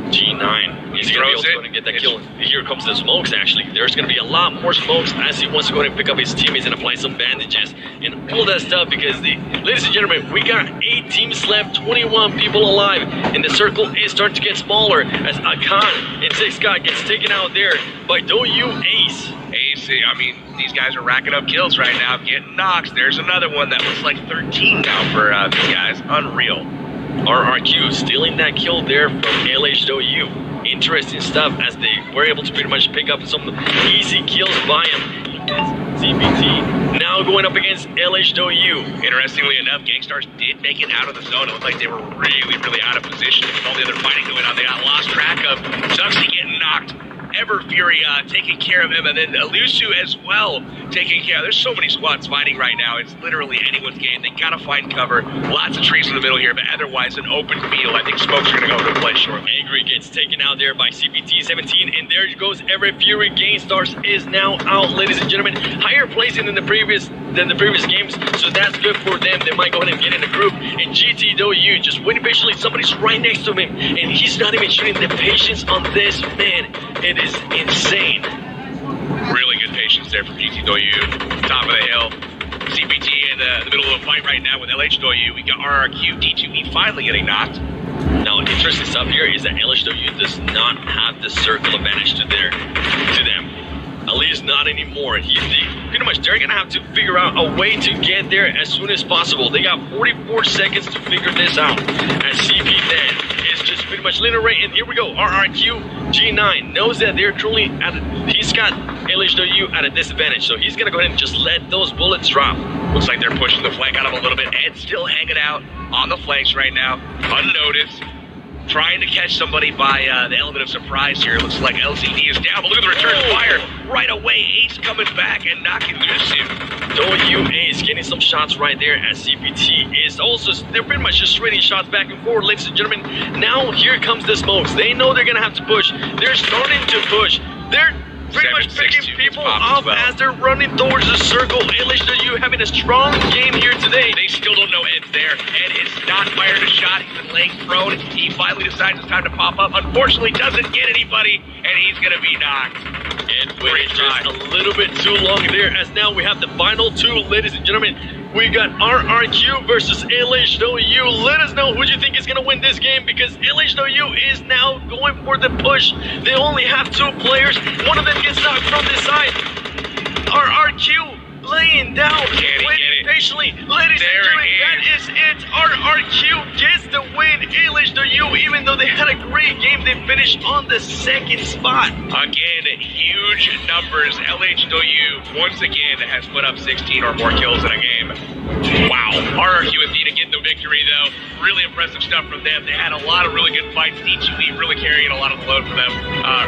G9. Is he going to be able to get that kill? Here comes the smokes, actually. There's going to be a lot more smokes as he wants to go ahead and pick up his teammates and apply some bandages and all that stuff because, ladies and gentlemen, we got 8 teams left, 21 people alive, and the circle is starting to get smaller as Akan and 6 Scott gets taken out there by Doyu Ace. I mean, these guys are racking up kills right now, getting knocks. There's another one that looks like 13 now for these guys. Unreal. RRQ stealing that kill there from LHW. Interesting stuff as they were able to pretty much pick up some easy kills by him. CBT now going up against LHW. Interestingly enough, Gangstars did make it out of the zone. It looked like they were really out of position. With all the other fighting going on, they got lost track of. Zuxi getting knocked. Ever Fury taking care of him, and then Alusu as well taking care. There's so many squads fighting right now. It's literally anyone's game. They gotta find cover. Lots of trees in the middle here, but otherwise an open field. I think Smoke's gonna go to the play shortly. Angry gets taken out there by CPT 17, and there goes Ever Fury. Gangstars is now out, ladies and gentlemen. Higher placing than the previous games, so that's good for them. They might go ahead and get in the group. And GT Doyu just waiting patiently. Somebody's right next to him, and he's not even shooting. The patience on this man, it is insane. Really good patience there from GT Doyu. Top of the hill. CPT in the middle of a fight right now with LH Doyu. We got RRQ, D2E finally getting knocked. Now, interesting stuff here is that LHW does not have the circle advantage to them. At least not anymore. Pretty much they're gonna have to figure out a way to get there as soon as possible. They got 44 seconds to figure this out. As CP then is just pretty much leading right, and here we go. RRQ G9 knows that they're truly he's got LHW at a disadvantage, so he's gonna go ahead and just let those bullets drop. Looks like they're pushing the flank out of a little bit. Ed still hanging out on the flanks right now, unnoticed. Trying to catch somebody by the element of surprise here. Looks like LCD is down, but look at the return fire right away. Ace coming back and knocking loose him. Doyu Ace getting some shots right there as CPT is also, they're pretty much just trading shots back and forth, ladies and gentlemen. Now here comes the smokes. They know they're gonna have to push. They're starting to push. They're pretty much picking people off as they're running towards the circle. LHW having a strong game here today. They still don't know Ed's there. Ed is not fired a shot. He's been laying prone. He finally decides it's time to pop up. Unfortunately, doesn't get anybody, and he's going to be knocked. And waited just a little bit too long there, as now we have the final 2, ladies and gentlemen. We got RRQ versus LHW. Let us know who you think is going to win this game, because LHW is now going for the push. They only have 2 players. One of them gets knocked from this side. RRQ laying down, waiting patiently. Ladies and gentlemen, that is it. RRQ gets the win. LHW, even though they had a great game, they finished on the 2nd spot. Again, huge numbers. LHW, once again, has put up 16 or more kills in a game. Wow. RRQ indeed getting the victory, though. Really impressive stuff from them. They had a lot of really good fights. D2E really carrying a lot of the load for them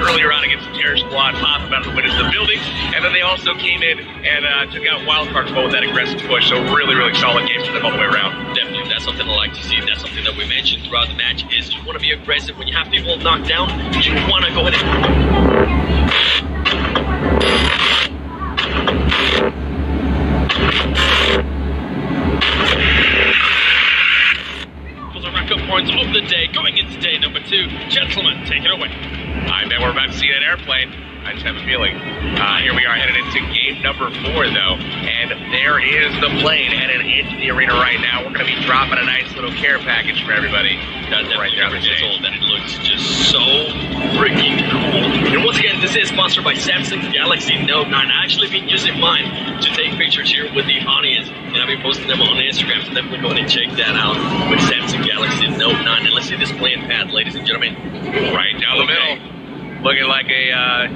earlier on against the Terror Squad. Pop about the winners of the buildings. And then they also came in and took out Wildcard with that aggressive push. So really solid game for them all the way around. Definitely. That's something I like to see. That's something that we mentioned throughout the match is you want to be aggressive. When you have people knocked down, you want to go ahead and... Points of the day going into day number 2. Gentlemen, take it away. I bet we're about to see that airplane. I just have a feeling. Here we are headed into game number 4, though. And there is the plane headed into the arena right now. We're going to be dropping a nice little care package for everybody. That's right there on the stage. That it looks just so freaking cool. And once again, this is sponsored by Samsung Galaxy Note 9. I actually been using mine to take pictures here with the audience. And I've been posting them on Instagram, so definitely go ahead and check that out with Samsung Galaxy Note 9. And let's see this plane path, ladies and gentlemen. Right down the middle. Looking like a,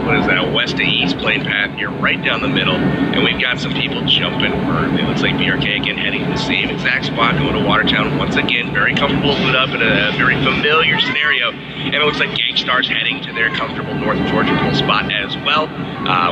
what is that, a west to east plane path here, right down the middle. And we've got some people jumping for, it looks like BRK again, heading to the same exact spot, going to Watertown. Once again, very comfortable, lit up in a very familiar scenario. And it looks like Gangstars heading to their comfortable North Georgia pool spot as well.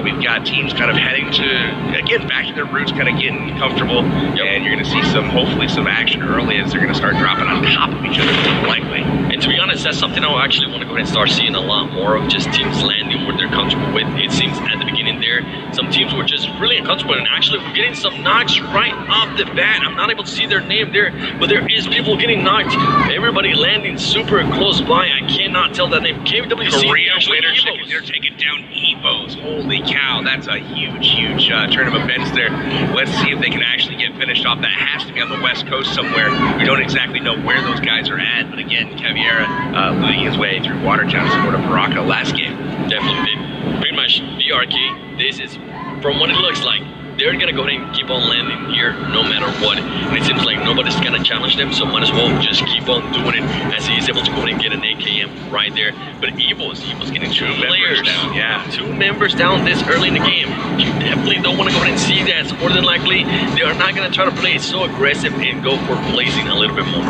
We've got teams kind of heading to, again, back to their roots, kind of getting comfortable. And you're going to see hopefully some action early as they're going to start dropping on top of each other, more likely. And to be honest, that's something I actually want to go ahead and start seeing a lot more of, just teams landing where they're comfortable with. It seems at the beginning there. Some teams were just really uncomfortable, and actually we're getting some knocks right off the bat. I'm not able to see their name there, but there is people getting knocked. Everybody landing super close by. I cannot tell that name. KWC Korea actually winners, Evos. they're taking down Evos. Holy cow, that's a huge turn of events there. Let's see if they can actually get finished off. That has to be on the West Coast somewhere. We don't exactly know where those guys are at, but again, Caviera leading his way through Watertown, similar to Baraka last game. Definitely. Pretty much BRK, this is, from what it looks like, they're going to go ahead and keep on landing here no matter what. And it seems like nobody's going to challenge them, so might as well just keep on doing it as he's able to go ahead and get an AKM right there. But Evil's getting two players down. Yeah. 2 members down this early in the game. You definitely don't want to go ahead and see that. So more than likely, they are not going to try to play so aggressive and go for blazing a little bit more.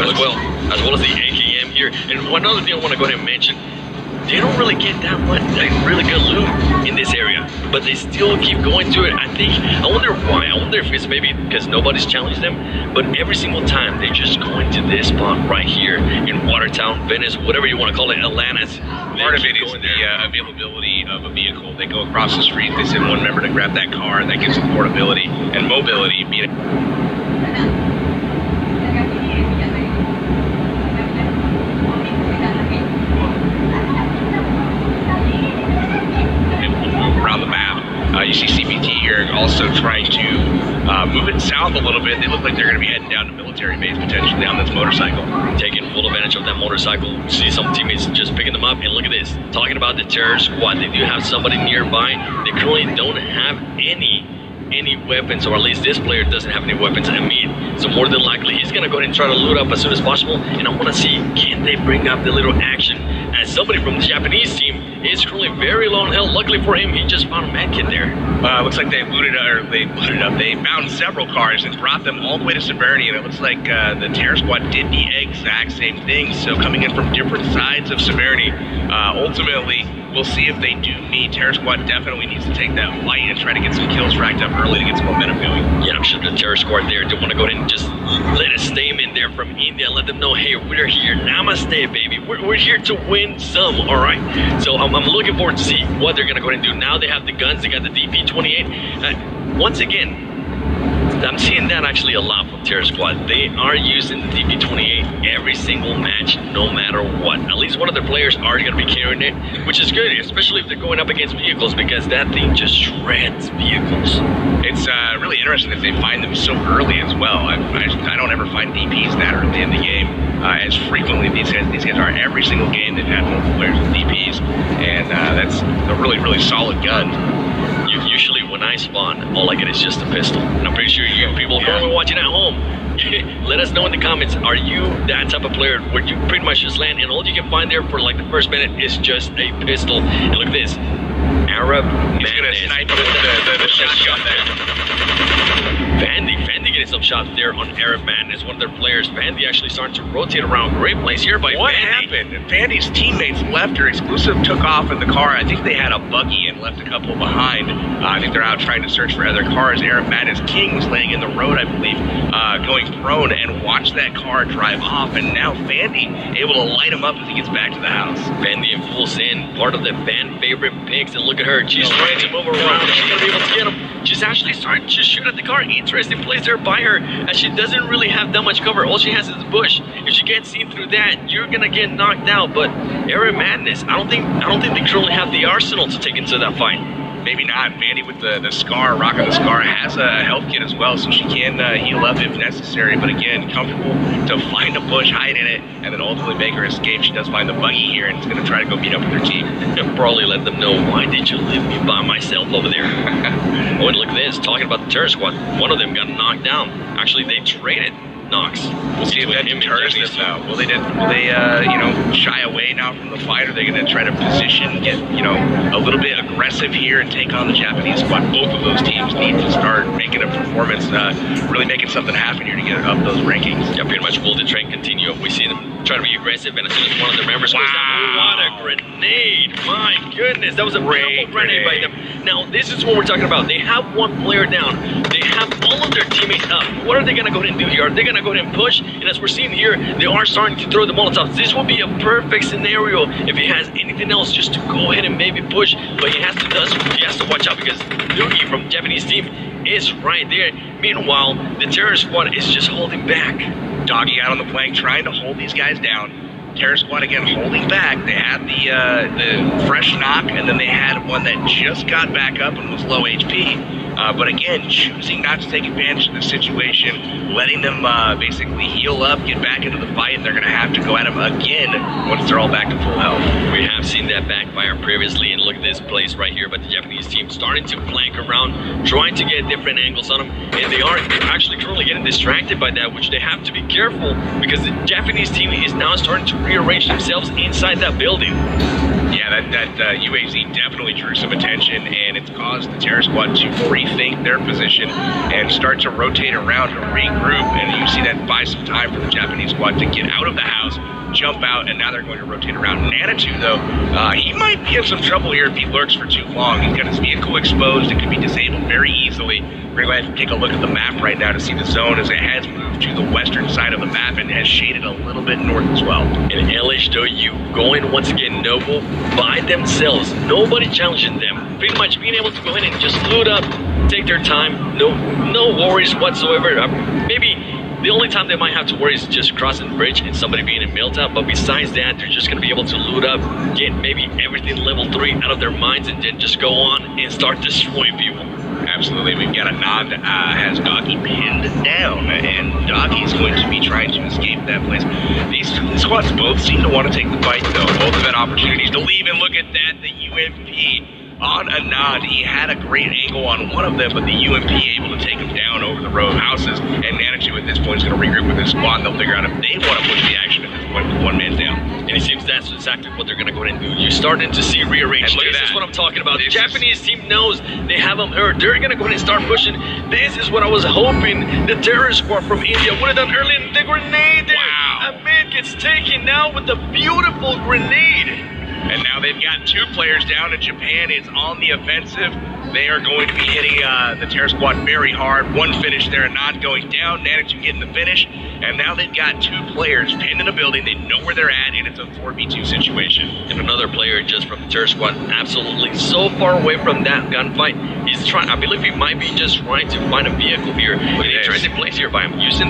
As well as the AKM here. And one other thing I want to go ahead and mention, they don't really get that much, really good loot in this area, but they still keep going to it. I wonder why. I wonder if it's maybe because nobody's challenged them, but every single time they just go into this spot right here in Watertown, Venice, whatever you want to call it, Atlantis. Part of it is the availability of a vehicle. They go across the street, they send one member to grab that car, and that gives them portability and mobility. Around the map. You see CPT here also trying to move it south a little bit. They look like they're going to be heading down to military base potentially on this motorcycle. Taking full advantage of that motorcycle. See some teammates just picking them up, and look at this. Talking about the terror squad, they do have somebody nearby. They currently don't have any weapons, or at least this player doesn't have any weapons. I mean, so more than likely he's gonna go ahead and try to loot up as soon as possible. And I want to see, can they bring up the little action, as somebody from the Japanese team is currently very low on health. Luckily for him, he just found a medkit there. Looks like they looted up. They found several cars and brought them all the way to Severity, and it looks like the terror squad did the exact same thing. So coming in from different sides of Severity, ultimately we'll see if they do meet. Terror squad definitely needs to take that light and try to get some kills racked up early to get some momentum going. Yeah, I'm sure the terror squad there do want to go ahead and just let a statement there from India and let them know, hey, we're here. Namaste, baby. We're here to win some, all right? So I'm looking forward to see what they're going to go ahead and do. Now they have the guns. They got the DP-28. Once again, I'm seeing that actually a lot from Terror Squad. They are using the DP-28 every single match, no matter what. At least one of their players are going to be carrying it, which is good, especially if they're going up against vehicles, because that thing just shreds vehicles. It's really interesting that they find them so early as well. I don't ever find DPs that early in the game as frequently. These guys are. Every single game they've had multiple players with DPs, and that's a really solid gun. Usually when I spawn, all I get is just a pistol. And I'm pretty sure you people currently watching at home, let us know in the comments, are you that type of player where you pretty much just land and all you can find there for like the first minute is just a pistol? And look at this. Arab He's going to snipe with the shotgun there. Vandy getting some shots there on Arab Madness, one of their players. Vandy actually starting to rotate around. Great place here by What Vandy. happened? Vandy's teammates left her. Exclusive took off in the car. I think they had a buggy and left a couple behind. I think they're out trying to search for other cars. Arab Madness King was laying in the road, I believe, going prone, and watched that car drive off. And now Vandy able to light him up as he gets back to the house. Vandy in full send, part of the fan favorite picks. And look at her. She's trying to move around. She's going to be able to get him. She's actually starting to shoot at the car. Interesting place there by her, as she doesn't really have that much cover. All she has is the bush. If she gets seen through that, you're gonna get knocked out. But Arab Madness, I don't think they truly have the arsenal to take into that fight. Maybe not. Vandy with the scar, rocking the scar, has a health kit as well, so she can heal up if necessary. But again, comfortable to find a bush, hide in it, and then ultimately make her escape. She does find the buggy here, and is going to try to go meet up with her team. And probably let them know, why did you leave me by myself over there? Oh, and look at this. Talking about the terror squad, one of them got knocked down. Actually, they traded knocks. We'll see if that deters them now. Will they shy away now from the fight? Are they going to try to position, get, a little bit aggressive here and take on the Japanese squad? Both of those teams need to start making a performance, really making something happen here to get up those rankings. Yeah, pretty much will the trend continue. We see them try to be aggressive, and as soon as one of their members goes down, what a grenade! My goodness, that was a beautiful grenade by them. Now, this is what we're talking about. They have one player down. They have all of their teammates up. What are they going to go ahead and do here? Are they going to go ahead and push? And as we're seeing here, they are starting to throw the Molotovs. This will be a perfect scenario if he has anything else just to go ahead and maybe push. But he has to watch out because Doogie from Japanese team is right there. Meanwhile, the terror squad is just holding back. Doggy out on the flank, trying to hold these guys down. Terror squad again holding back. They had the fresh knock, and then they had one that just got back up and was low HP. But again, choosing not to take advantage of the situation, letting them basically heal up, get back into the fight, and they're going to have to go at them again once they're all back to full health. We have seen that backfire previously, and look at this place right here. But the Japanese team starting to flank around, trying to get different angles on them, and they are actually currently getting distracted by that, which they have to be careful because the Japanese team is now starting to rearrange themselves inside that building. Yeah, that UAZ definitely drew some attention, and it's caused the terror squad to rethink their position and start to rotate around and regroup. And you see that buy some time for the Japanese squad to get out of the house, jump out, and now they're going to rotate around. Nanitou, though, he might be in some trouble here if he lurks for too long. He's got his vehicle exposed. It could be disabled very easily. We're going to have to take a look at the map right now to see the zone as it has moved to the western side of the map and has shaded a little bit north as well. And LHW going once again noble by themselves. Nobody challenging them. Pretty much being able to go ahead and just loot up, take their time. No worries whatsoever. Maybe the only time they might have to worry is just crossing the bridge and somebody being in Milltown. But besides that, they're just going to be able to loot up, get maybe everything level 3 out of their minds, and then just go on and start destroying people. Absolutely, we've got a nod that has Doggy pinned down, and Doggy's going to be trying to escape that place. These squads both seem to want to take the fight, though. Both have had opportunities to leave, and look at that, the UMP on a nod. He had a great angle on one of them, but the UMP able to take him down over the row of houses, and Nanitou at this point is going to regroup with his squad, and they'll figure out if they want to push the action at this point with one man down. And it seems that's exactly what they're going to go ahead and do. You're starting to see rearrange. This is what I'm talking about. The Japanese team knows they have them hurt. They're going to go ahead and start pushing. This is what I was hoping the terror squad from India would have done earlier. The grenade there. Wow. Ahmed gets taken now with the beautiful grenade. And now they've got 2 players down, and Japan is on the offensive. They are going to be hitting the terror squad very hard. One finish there, not going down. Nanitou getting the finish. And now they've got 2 players pinned in a building. They know where they're at, and it's a 4v2 situation. And another player just from the terror squad, absolutely so far away from that gunfight. He's trying, I believe he might be just trying to find a vehicle here. But he tries to place here by him using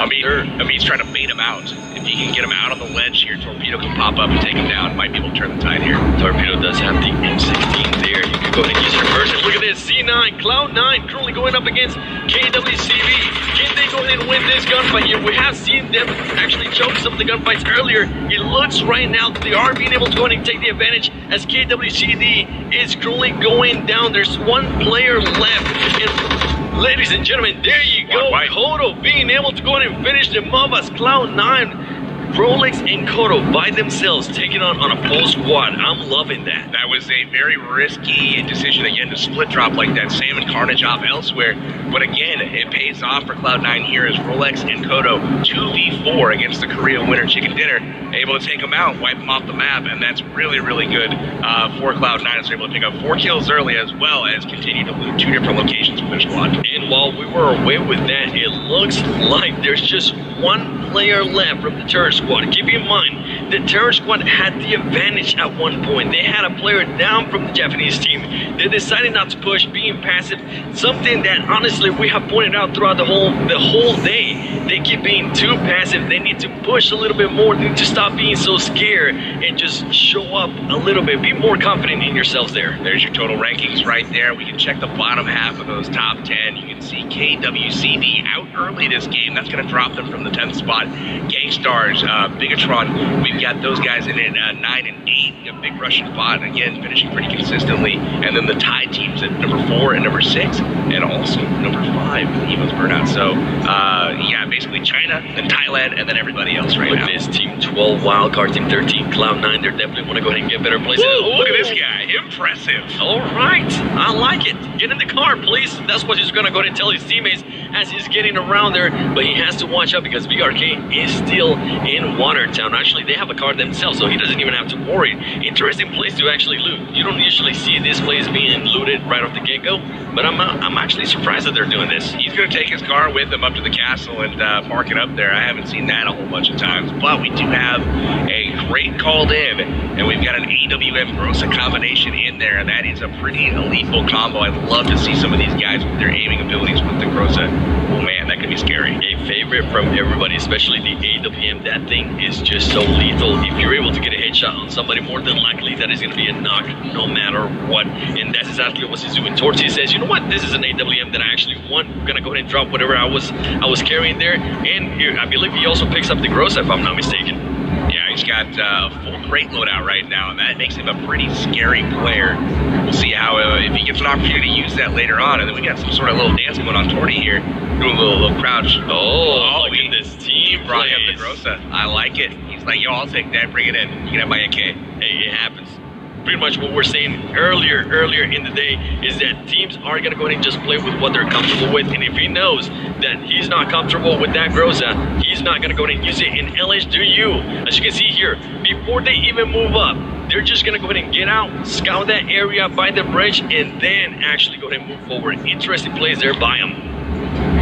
he's trying to bait him out. If he can get him out on the ledge here, Torpedo can pop up and take him down. Might be able to turn the tide here. Torpedo does have the M16 there. You can go ahead and use your version. Look at this. C9, Cloud9 currently going up against KWCV. Can they go ahead and win this gunfight here? We have seen them actually choke some of the gunfights earlier. It looks right now that they are being able to go ahead and take the advantage as KWCD is currently going down. There's 1 player left. And ladies and gentlemen, there you go. Kodo being able to go ahead and finish them off as Cloud9. Rolex and Kodo by themselves taking on a full squad. I'm loving that. That was a very risky decision again to split drop like that. Sam and Carnage off elsewhere. But again, it pays off for Cloud9 here as Rolex and Kodo 2v4 against the Korea Winter Chicken Dinner. Able to take them out, wipe them off the map, and that's really, really good for Cloud9 as they're able to pick up 4 kills early as well as continue to loot 2 different locations for their squad. And while we were away with that, it looks like there's just 1 player left from the terror squad. Keep in mind, the terror squad had the advantage at one point. They had a player down from the Japanese team. They decided not to push, being passive. Something that honestly we have pointed out throughout the whole day. They keep being too passive. They need to push a little bit more. They need to stop being so scared and just show up a little bit. Be more confident in yourselves there. There's your total rankings right there. We can check the bottom half of those top 10. You can see KWCD out early this game. That's going to drop them from the 10th spot. Gangstars, Bigatron, we've got those guys in at 9 and 8. A big Russian bot, again, finishing pretty consistently. And then the Tide teams at number 4 and number 6. And also number 5, Evo's Burnout. So, yeah, basically basically China, then Thailand, and then everybody else right now. This Team 12 Wildcard, Team 13 Cloud9, they're definitely want to go ahead and get better places. Look at this guy, impressive. All right, I like it. Get in the car, please. That's what he's going to go ahead and tell his teammates as he's getting around there. But he has to watch out because BRK is still in Watertown. Actually, they have a car themselves, so he doesn't even have to worry. Interesting place to actually loot. You don't usually see this place being looted right off the get-go, but I'm actually surprised that they're doing this. He's going to take his car with him up to the castle and park it up there. I haven't seen that a whole bunch of times, but we do have a crate called in, and we've got an AWM Grossa combination in there, and that is a pretty lethal combo. I'd love to see some of these guys with their aiming abilities with the Grossa. Oh man, that could be scary. A favorite from everybody, especially the AWM. That thing is just so lethal. If you're able to get a headshot on somebody, more than likely that is going to be a knock no matter what. And that's exactly what he's doing. Torchy says, you know what, this is an AWM that I actually want. I'm going to go ahead and drop whatever I was carrying there. And here, I believe he also picks up the Grossa, if I'm not mistaken. Yeah, he's got a full crate loadout right now, and that makes him a pretty scary player. We'll see how, if he gets an opportunity to use that later on. And then we got some sort of little dance going on. Torty here, doing a little crouch. Oh, look at this team brought him the Grossa. I like it. He's like, yo, I'll take that, bring it in. You can have my AK. Hey, it happens. Pretty much what we're saying earlier in the day is that teams are going to go ahead and just play with what they're comfortable with. And if he knows that he's not comfortable with that Grossa, he's not going to go ahead and use it in LH, do you? As you can see here, before they even move up, they're just going to go ahead and get out, scout that area by the bridge, and then actually go ahead and move forward. Interesting plays there by them.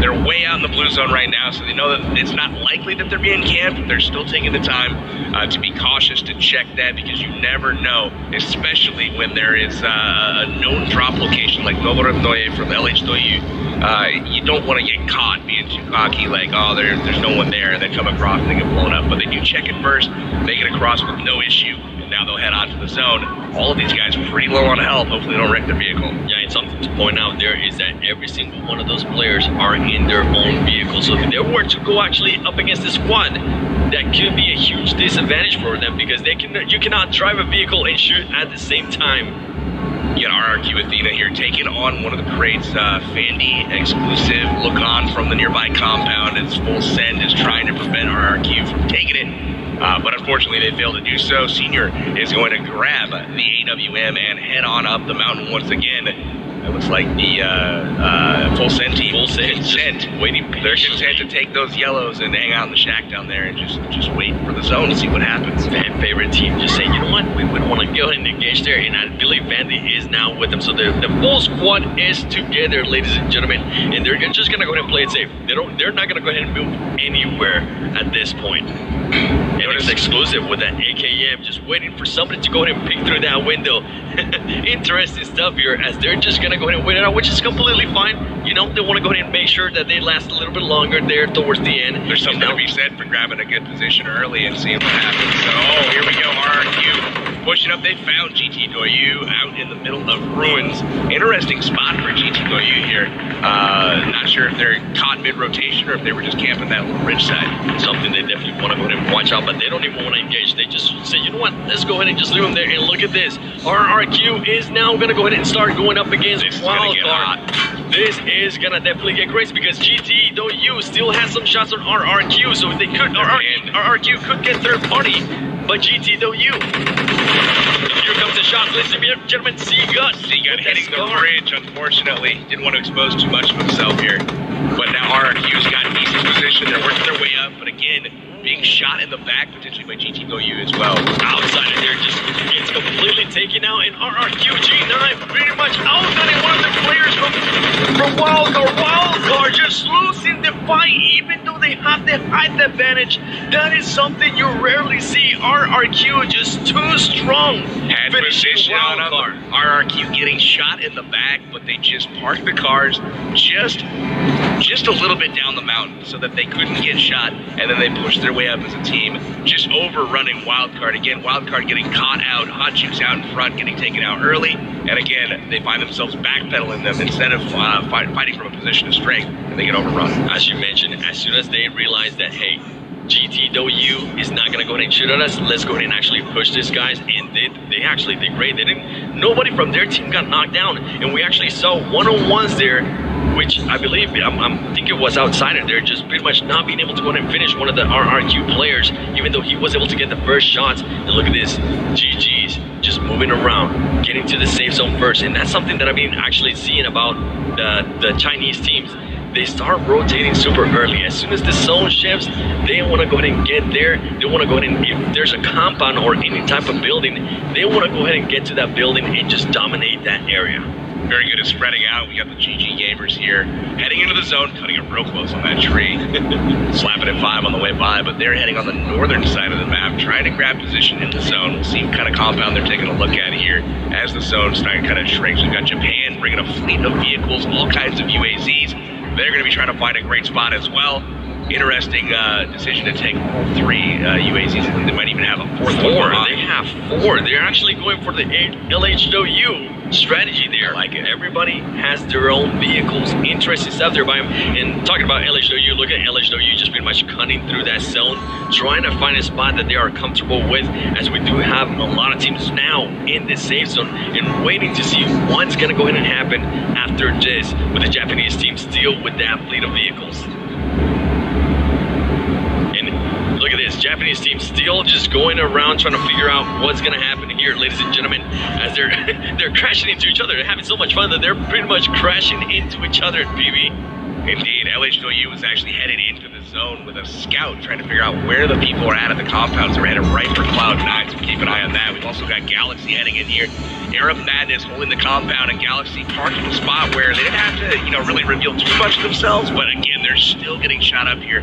They're way out in the blue zone right now, so they know that it's not likely that they're being camped. They're still taking the time to be cautious to check that, because you never know, especially when there is a known drop location like Novoratoye from LH Doyu. You don't want to get caught being too cocky, like, oh, there's no one there, and then come across and they get blown up. But they do check it first, make it across with no issue, and now they'll head on to the zone. All of these guys are pretty low on health. Hopefully they don't wreck their vehicle. Yeah, and something to point out there is that every single one of those players are in their own vehicle. So if they were to go actually up against the squad, that could be a huge disadvantage for them, because you cannot drive a vehicle and shoot at the same time. You got RRQ Athena here taking on one of the crates. Fandy exclusive look on from the nearby compound. Its full send is trying to prevent RRQ from taking it. But unfortunately, they failed to do so. Senior is going to grab the AWM and head on up the mountain once again. It looks like the full send team. Full send. Waiting. They're content to take those yellows and hang out in the shack down there and just wait for the zone to see what happens. Fan favorite team just saying, you know what, we don't want to go ahead and engage there. And I believe Vandy is now with them. So the full squad is together, ladies and gentlemen. And they're just going to go ahead and play it safe. They're not going to go ahead and move anywhere at this point. And it's exclusive with that AKM, just waiting for somebody to go ahead and peek through that window. Interesting stuff here, as they're just going to go ahead and wait it out, which is completely fine. You know, they want to go ahead and make sure that they last a little bit longer there towards the end. There's something to be said for grabbing a good position early and seeing what happens. So, oh, here we go, RRQ pushing up. They found GT Doyu out in the middle of ruins. Interesting spot for GT Doyu here. Not sure if they're caught mid-rotation or if they were just camping that little ridge side. Something they definitely want to go ahead and watch out, but they don't even want to engage. They just say, you know what, let's go ahead and just leave them there. And look at this. RRQ is now going to go ahead and start going up against Wildcard. This is going to definitely get crazy, because GT Doyu still has some shots on RRQ, so they could, RRQ could get third party, but GT Doyu. Here comes the shots, ladies and gentlemen. Seagut hitting the bridge, unfortunately. Didn't want to expose too much of himself here. But now RRQ's got decent position. They're working their way up, but again, being shot in the back potentially by GT Doyu as well. Outside of there, just gets completely taken out, and RRQ G9 pretty much outgunning one of the players from Wildcard. Wildcard just losing the fight, even though they have the height advantage. That is something you rarely see. RRQ just too strong. Had position on them. RRQ getting shot in the back, but they just parked the cars just a little bit down the mountain so that they couldn't get shot, and then they pushed their way up as a team, just overrunning Wildcard. Again, Wildcard getting caught out, Hot Chicks out in front, getting taken out early, and again, they find themselves backpedaling them instead of fighting from a position of strength, and they get overrun. As you mentioned, as soon as they realize that, hey, GT Doyu is not going to go ahead and shoot at us, let's go ahead and actually push this, guys. And they actually did great. Nobody from their team got knocked down, and we actually saw one-on-ones there which I believe, I think it was outsider there, just pretty much not being able to go and finish one of the RRQ players, even though he was able to get the first shots. And look at this, GG's just moving around, getting to the safe zone first. And that's something that I've been actually seeing about the Chinese teams. They start rotating super early. As soon as the zone shifts, they want to go ahead and get there. They want to go ahead and, if there's a compound or any type of building, they want to go ahead and get to that building and just dominate that area. Very good at spreading out. We got the GG gamers here heading into the zone, cutting it real close on that tree. Slapping at 5 on the way by, but they're heading on the northern side of the map, trying to grab position in the zone. We'll see what kind of compound they're taking a look at here as the zone starting to kind of shrink. We've got Japan bringing a fleet of vehicles, all kinds of UAZs. They're going to be trying to find a great spot as well. Interesting decision to take all 3 UAZs. I think they might even have a 4th one. They have 4. They're actually going for the LHW strategy there. I like it. Everybody has their own vehicles. Interesting stuff there by him. And talking about LHW, look at LHW just pretty much cutting through that zone, trying to find a spot that they are comfortable with, as we do have a lot of teams now in this safe zone and waiting to see what's going to go ahead and happen after this, with the Japanese team still with that fleet of vehicles. Look at this, Japanese team still just going around trying to figure out what's going to happen here, ladies and gentlemen, as they're crashing into each other. They're having so much fun that they're pretty much crashing into each other, PB. Indeed, LHW was actually headed into the zone with a scout trying to figure out where the people are at the compound. So we're headed right for Cloud9, so keep an eye on that. We've also got Galaxy heading in here. Arab Madness holding the compound, and Galaxy parking the spot where they didn't have to, really reveal too much of themselves. But again, they're still getting shot up here.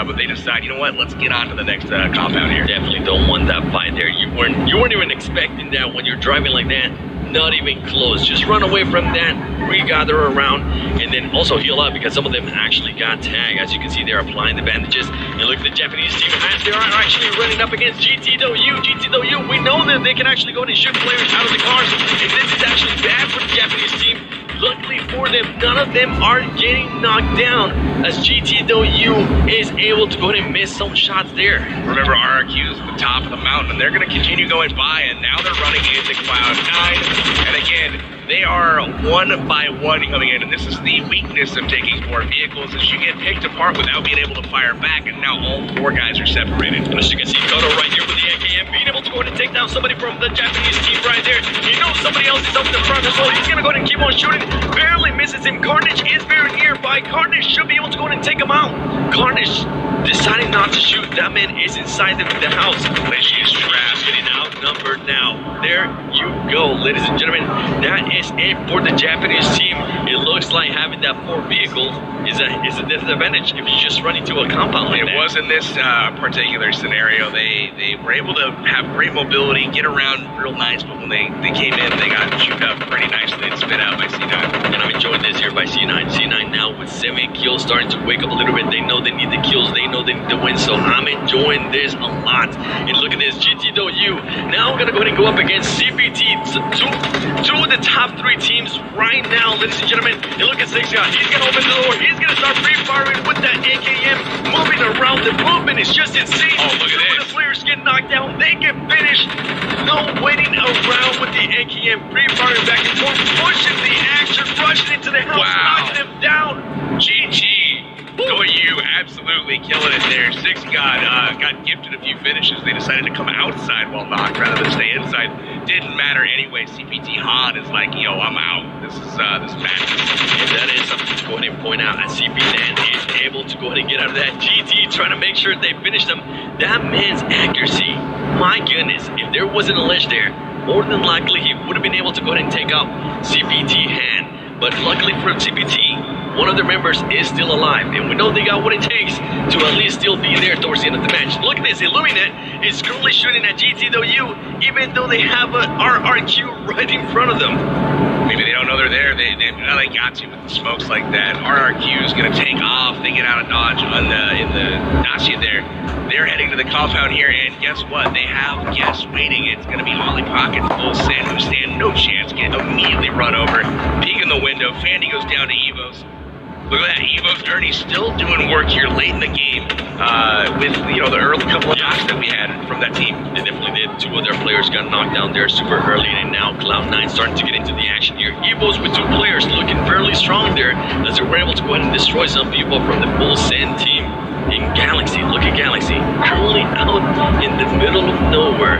But they decide, you know what, let's get on to the next compound here. Definitely don't want that fight there. You weren't even expecting that when you're driving like that. Not even close. Just run away from that, regather around, and then also heal up, because some of them actually got tagged. As you can see, they're applying the bandages. And look at the Japanese team as they are actually running up against GTW. GTW, we know that they can actually go and shoot players out of the cars, and this is actually bad for the Japanese team. Luckily for them, none of them are getting knocked down, as GTW is able to go ahead and miss some shots there. Remember, RRQ is at the top of the mountain, and they're going to continue going by, and now they're running into Cloud9. And again, they are one by one coming in, and this is the weakness of taking 4 vehicles, is you get picked apart without being able to fire back, and now all 4 guys are separated. And as you can see, Toto right here with the AKM being able to go ahead and take down somebody from the Japanese team right there. He knows somebody else is up in the front as well. He's going to go ahead and keep on shooting. Barely misses him. Carnage is very nearby. Carnage should be able to go ahead and take him out. Carnage deciding not to shoot. That man is inside the house. Which is trash. Getting outnumbered now. There you go, ladies and gentlemen. That is it for the Japanese team. It looks like having that 4 vehicle is a disadvantage if you just run into a compound like that. It was in this particular scenario. They were able to have great mobility, get around real nice, but when they came in, they got chewed up pretty nicely and spit out by C9. And I'm enjoying this here by C9. C9 now with 7 kills, starting to wake up a little bit. They know they need the kills. They know they need the win. So I'm enjoying this a lot. And look at this, GTW. Now I'm going to go ahead and go up against CPT. Two of the top 3 teams right now, ladies and gentlemen. And look at 6 guys. He's going to open the door. He's going to start free firing with that AKM. Moving around. The movement is just insane. Oh, look at this. The players get knocked down. They get finished. No waiting around with the AKM. Free firing back and forth. Pushing the action. Rushing into the house. Wow. Knocking them down. GG. You absolutely killing it there. 6 got gifted a few finishes. They decided to come outside while knocked rather than stay inside. Didn't matter anyway. CPT Han is like, yo, I'm out. This is madness. And that is something to go ahead and point out. As CP9 is able to go ahead and get out of that GT, trying to make sure they finish them. That man's accuracy, my goodness, if there wasn't a ledge there, more than likely he would have been able to go ahead and take out CPT Han. But luckily for CPT, one of their members is still alive, and we know they got what it takes to at least still be there towards the end of the match. Look at this, Illuminate is currently shooting at GTW, even though they have an RRQ right in front of them. Maybe they don't know they're there. They got you with the smokes like that. RRQ is going to take off. They get out of dodge in the Dacia there. They're heading to the compound here, and guess what? They have guests waiting. It's going to be Ollie Pockets, full send, who stand no chance, get immediately run over. Peek in the window. Fandy goes down to Evos. Look at that, Evo's Ernie still doing work here late in the game with, the early couple of knocks that we had from that team. They definitely did. Two of their players got knocked down there super early, and now Cloud9 starting to get into the action here. Evos with 2 players looking fairly strong there as they were able to go ahead and destroy some people from the full Sand team. In Galaxy, look at Galaxy, currently out in the middle of nowhere,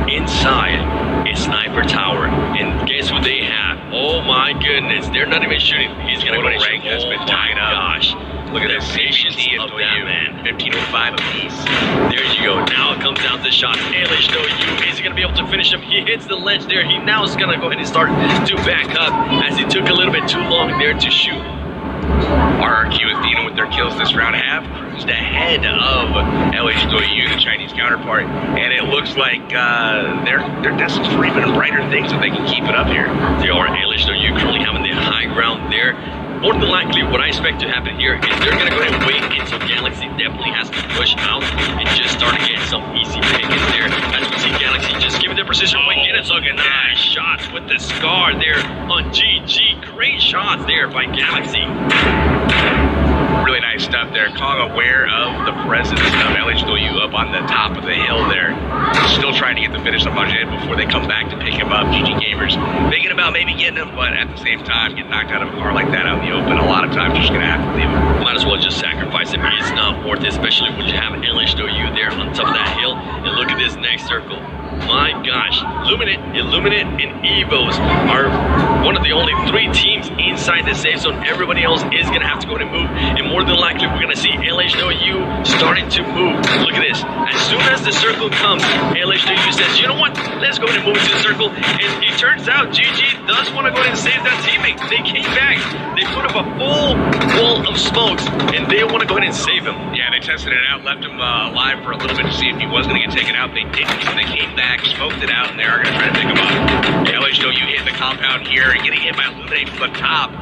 inside a sniper tower. And guess what they have? Oh my goodness, they're not even shooting. He's gonna go and shoot. Has been tied up. Gosh. Look at the patience of that man. 15:05 apiece. There you go. Now it comes down to the shots. LHW, is he going to be able to finish him? He hits the ledge there. He now is going to go ahead and start to back up as he took a little bit too long there to shoot. RRQ Athena with their kills this round have cruised ahead of LHW, the Chinese counterpart, and it looks like they're destined for even brighter things if they can keep it up here. They are. LHW currently having the high ground there. More than likely, what I expect to happen here is they're going to go ahead and wait until Galaxy definitely has to push out and just start to get some easy pickings there. As we see Galaxy just giving their precision weight. Get it, looking nice shots with the scar there on GG. Great shots there by Galaxy. Really nice stuff there. Kong aware of the presence of LHW up on the top of the hill there. Still trying to get the finish on Majid before they come back to pick him up. GG Gamers thinking about maybe getting him, but at the same time, getting knocked out of a car like that out in the open, a lot of times you're just going to have to leave him. Might as well just sacrifice him. It's not worth it, especially when you have LHW there on top of that hill. And look at this next circle. My gosh, Illuminate, and Evos are one of the only 3 teams inside the safe zone. Everybody else is going to have to go ahead and move, and more than likely, we're going to see LHW starting to move. Look at this. As soon as the circle comes, LHW says, you know what, let's go ahead and move into the circle, and it turns out GG does want to go ahead and save that teammate. They came back. They put up a full wall of smokes, and they want to go ahead and save him. Yeah, they tested it out, left him alive for a little bit to see if he was going to get taken out. They didn't. They came back, smoked it out, and they are going to try to pick him up. LHW hitting the compound here and getting hit by Illuminate from the top.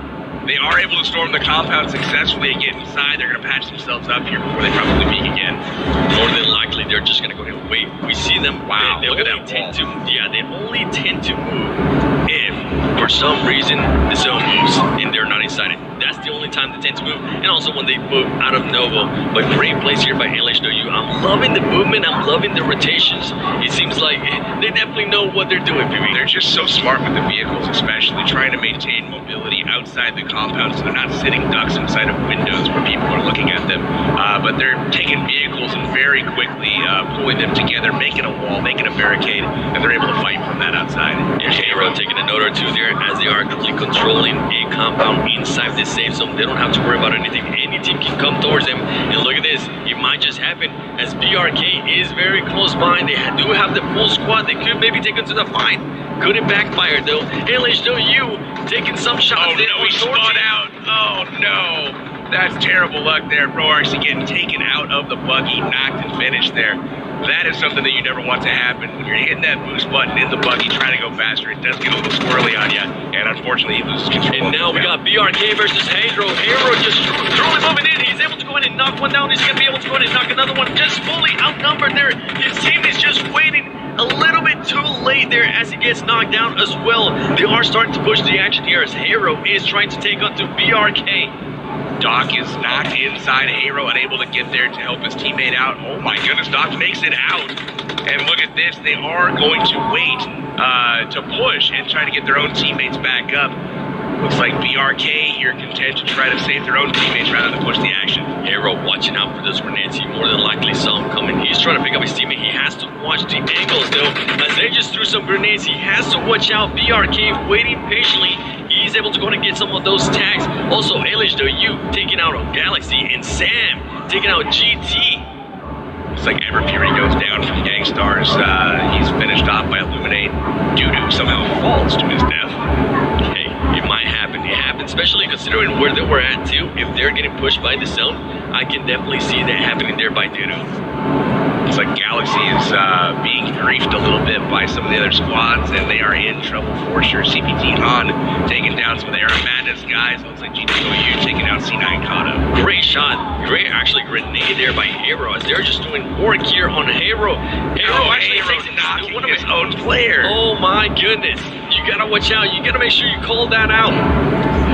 They are able to storm the compound successfully and get inside. They're going to patch themselves up here before they probably peek again. More than likely, they're just going to go ahead and wait. We see them. Wow, they look at that tend to, they only tend to move if, for some reason, the zone moves and they're not inside it. That's the only time they tend to move. And also when they move out of Novo. But great plays here by LHW. I'm loving the movement. I'm loving the rotations. It seems like they definitely know what they're doing, PB. They're just so smart with the vehicles, especially trying to maintain mobility outside the compound, so they're not sitting ducks inside of windows where people are looking at them. But they're taking vehicles and very quickly pulling them together, making a wall, making a barricade, and they're able to fight from that outside. There's Hero taking a note or two there as they are currently controlling a compound inside this safe zone. They don't have to worry about anything. Any team can come towards them. And look at this. It might just happen as BRK is very close by. They do have the full squad. They could maybe take them to the fight. Couldn't backfire though. LHW taking some shots. Oh no, he spun out. Oh no. That's terrible luck there. Bro actually getting taken out of the buggy, knocked and finished there. That is something that you never want to happen. When you're hitting that boost button in the buggy, trying to go faster, it does get a little squirrely on you, and unfortunately he loses control. And now we got BRK versus Hydro. Hydro just truly moving in. He's able to go ahead and knock one down. He's going to be able to go ahead and knock another one. Just fully outnumbered there. His team is just waiting a little bit too late there as he gets knocked down as well. They are starting to push the action here as Hero is trying to take on to BRK. Doc is knocked inside. Hero unable to get there to help his teammate out. Oh my goodness, Doc makes it out. And look at this, they are going to wait to push and try to get their own teammates back up. Looks like BRK here content to try to save their own teammates rather than push the action. Hero watching out for those grenades. He more than likely saw him coming. He's trying to pick up his teammate. He has to watch the angles though. As they just threw some grenades, he has to watch out. BRK waiting patiently. He's able to go and get some of those tags. Also, LHW taking out Galaxy and Sam taking out GT. Looks like Ever Fury goes down from Gangstars. He's finished off by Illuminate. Dudu somehow falls to his death. Hey, it might happen. It happens, especially considering where they were at too. If they're getting pushed by the zone, I can definitely see that happening there by Dudu. Looks like Galaxy is being griefed a little bit by some of the other squads, and they are in trouble for sure. CPT Han taking down some of the Air Madness guys. Looks like GTOU taking out C9 Kato. Great shot. Great, actually, grenade there by Hero as they're just doing work here on Hero. Hero actually takes it knocking one of his own players. Oh my goodness. You gotta watch out. You gotta make sure you call that out.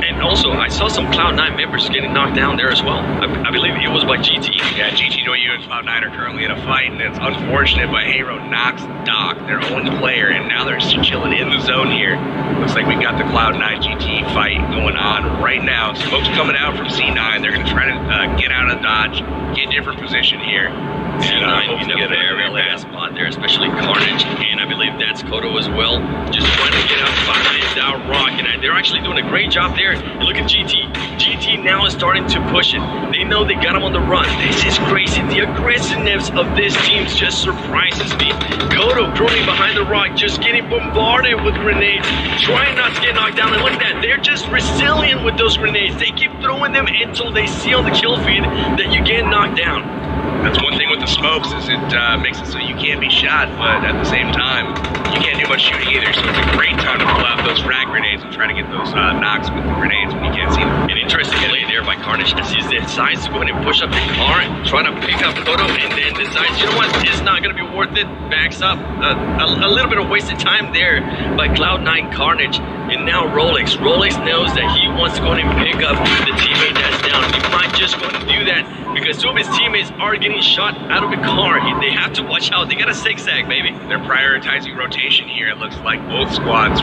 And also, I saw some Cloud9 members getting knocked down there as well. I believe it was by GT. Yeah, GT.U and Cloud9 are currently in a fight, and it's unfortunate, but Hero knocks Doc, their only player, and now they're chilling in the zone here. Looks like we got the Cloud9 GT fight going on right now. Smoke's coming out from C9. They're going to try to get out of dodge, get different position here. C9 in a very bad spot there, especially Carnage, and I believe that's Kodo as well. Just trying to get out behind that rock, and they're actually doing a great job there. And look at GT. GT now is starting to push it. They know they got him on the run. This is crazy. The aggressiveness of this team just surprises me. Kodo curling behind the rock, just getting bombarded with grenades, trying not to get knocked down. And look at that. They're just resilient with those grenades. They keep throwing them until they see on the kill feed that you get knocked down. That's one thing with the smokes is it makes it so you can't be shot, but at the same time, you can't do much shooting either, so it's a great time to pull out those frag grenades and try to get those knocks with the grenades when you can't see them. An interesting play there by Carnage as he decides to go ahead and push up the car, trying to pick up Kodo, and then decides, you know what, it's not going to be worth it, backs up. A little bit of wasted time there by Cloud9 Carnage, and now Rolex. Rolex knows that he wants to go ahead and pick up the teammate that's down. He might just go ahead and do that because two of his teammates are getting shot out of the car. They have to watch out. They got a zigzag, baby. They're prioritizing rotation here. It looks like both squads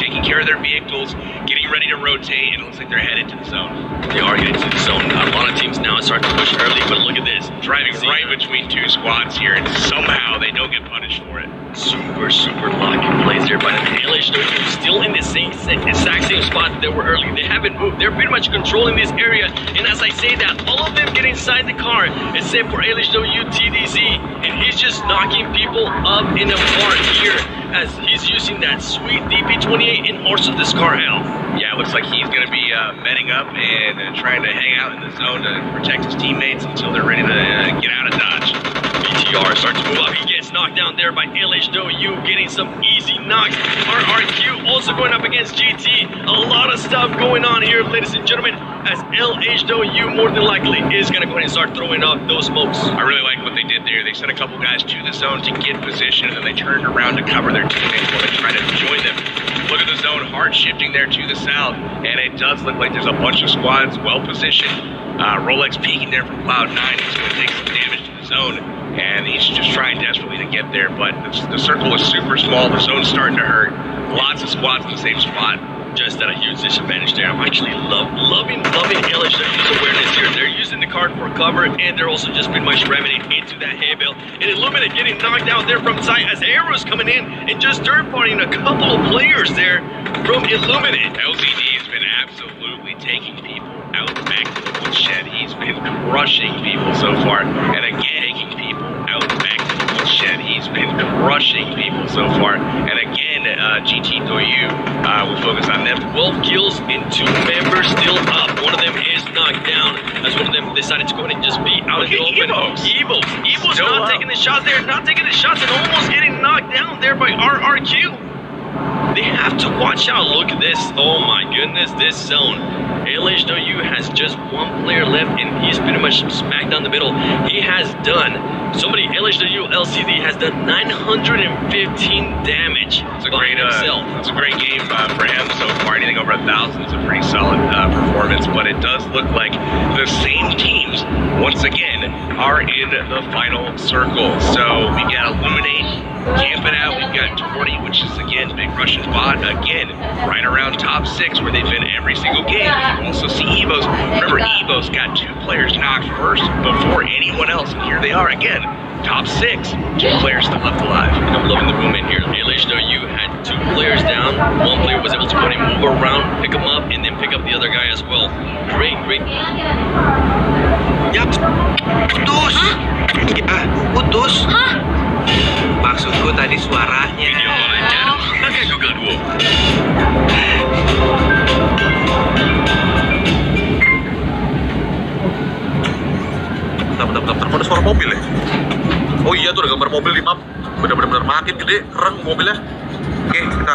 taking care of their vehicles, getting ready to rotate, and it looks like they're headed to the zone. They are headed to the zone. A lot of teams now start to push early, but look at this. Driving right between two squads here, and somehow they don't get punished for it. Super, super lucky plays there by the LHW, still in the exact same spot that they were early. They haven't moved. They're pretty much controlling this area. And as I say that, all of them get inside the car, except for LHW TDZ. And he's just knocking people up in the car here as he's using that sweet DP28 and also this car out. Yeah, it looks like he's going to be metting up and trying to hang out in the zone to protect his teammates until they're ready to get out of dodge. BTR starts to move up. He gets knocked down there by LHW, getting some easy knocks. RRQ also going up against GT. A lot of stuff going on here, ladies and gentlemen, as LHW more than likely is going to go ahead and start throwing off those smokes. I really like what they did there. They sent a couple guys to the zone to get position, and then they turned around to cover their teammates while they try to join them. Look at the zone, hard shifting there to the south, and it does look like there's a bunch of squads well positioned. Rolex peeking there from Cloud9. He's going to take some damage to the zone, and he's just trying desperately to get there, but the circle is super small. The zone's starting to hurt. Lots of squads in the same spot. Just at a huge disadvantage there. I'm actually loving LHW's awareness here. They're using the card for cover, and they're also just pretty much ramming it into that hay bale. And Illuminate getting knocked out there from side as Arrow's coming in and just third-partying a couple of players there from Illuminate. LZD has been absolutely taking people out back to the woodshed. He's been crushing people so far. And again, taking people out back to the woodshed. He's been crushing people so far. And again, GT.U will focus on them. 12 kills and 2 members still up. One of them is knocked down as one of them decided to go ahead and just be out of the open. Evo's not taking the shot there, not taking the shots and almost getting knocked down there by RRQ. They have to watch out. Look at this. Oh my goodness, this zone. LHW has just one player left and he's pretty much smack down the middle. He has done, LHW LCD has done 915 damage. It's a great game for him so far. Anything over 1,000 is a pretty solid performance, but it does look like the same teams, once again, are in the final circle. So we got Illuminate camping out. We've got Torty, which is, again, big Russian bot, again, right around top 6 where they've been every single game. You also see Evo's. Remember, Evo's got 2 players knocked first before anyone else, and here they are again. Top 6, 2 players still left alive. And I'm loving the movement here. LHW had 2 players down. One player was able to go and move around, pick him up, and then pick up the other guy as well. Great. Yap, putus. Putus. Hah? Maksudku tadi suaranya. Video lancar. Pakai Google Duo. Bentar, ada suara mobil ya? Oh iya tuh ada gambar mobil di map. Bener-bener makin gede, keren mobilnya. Oke, kita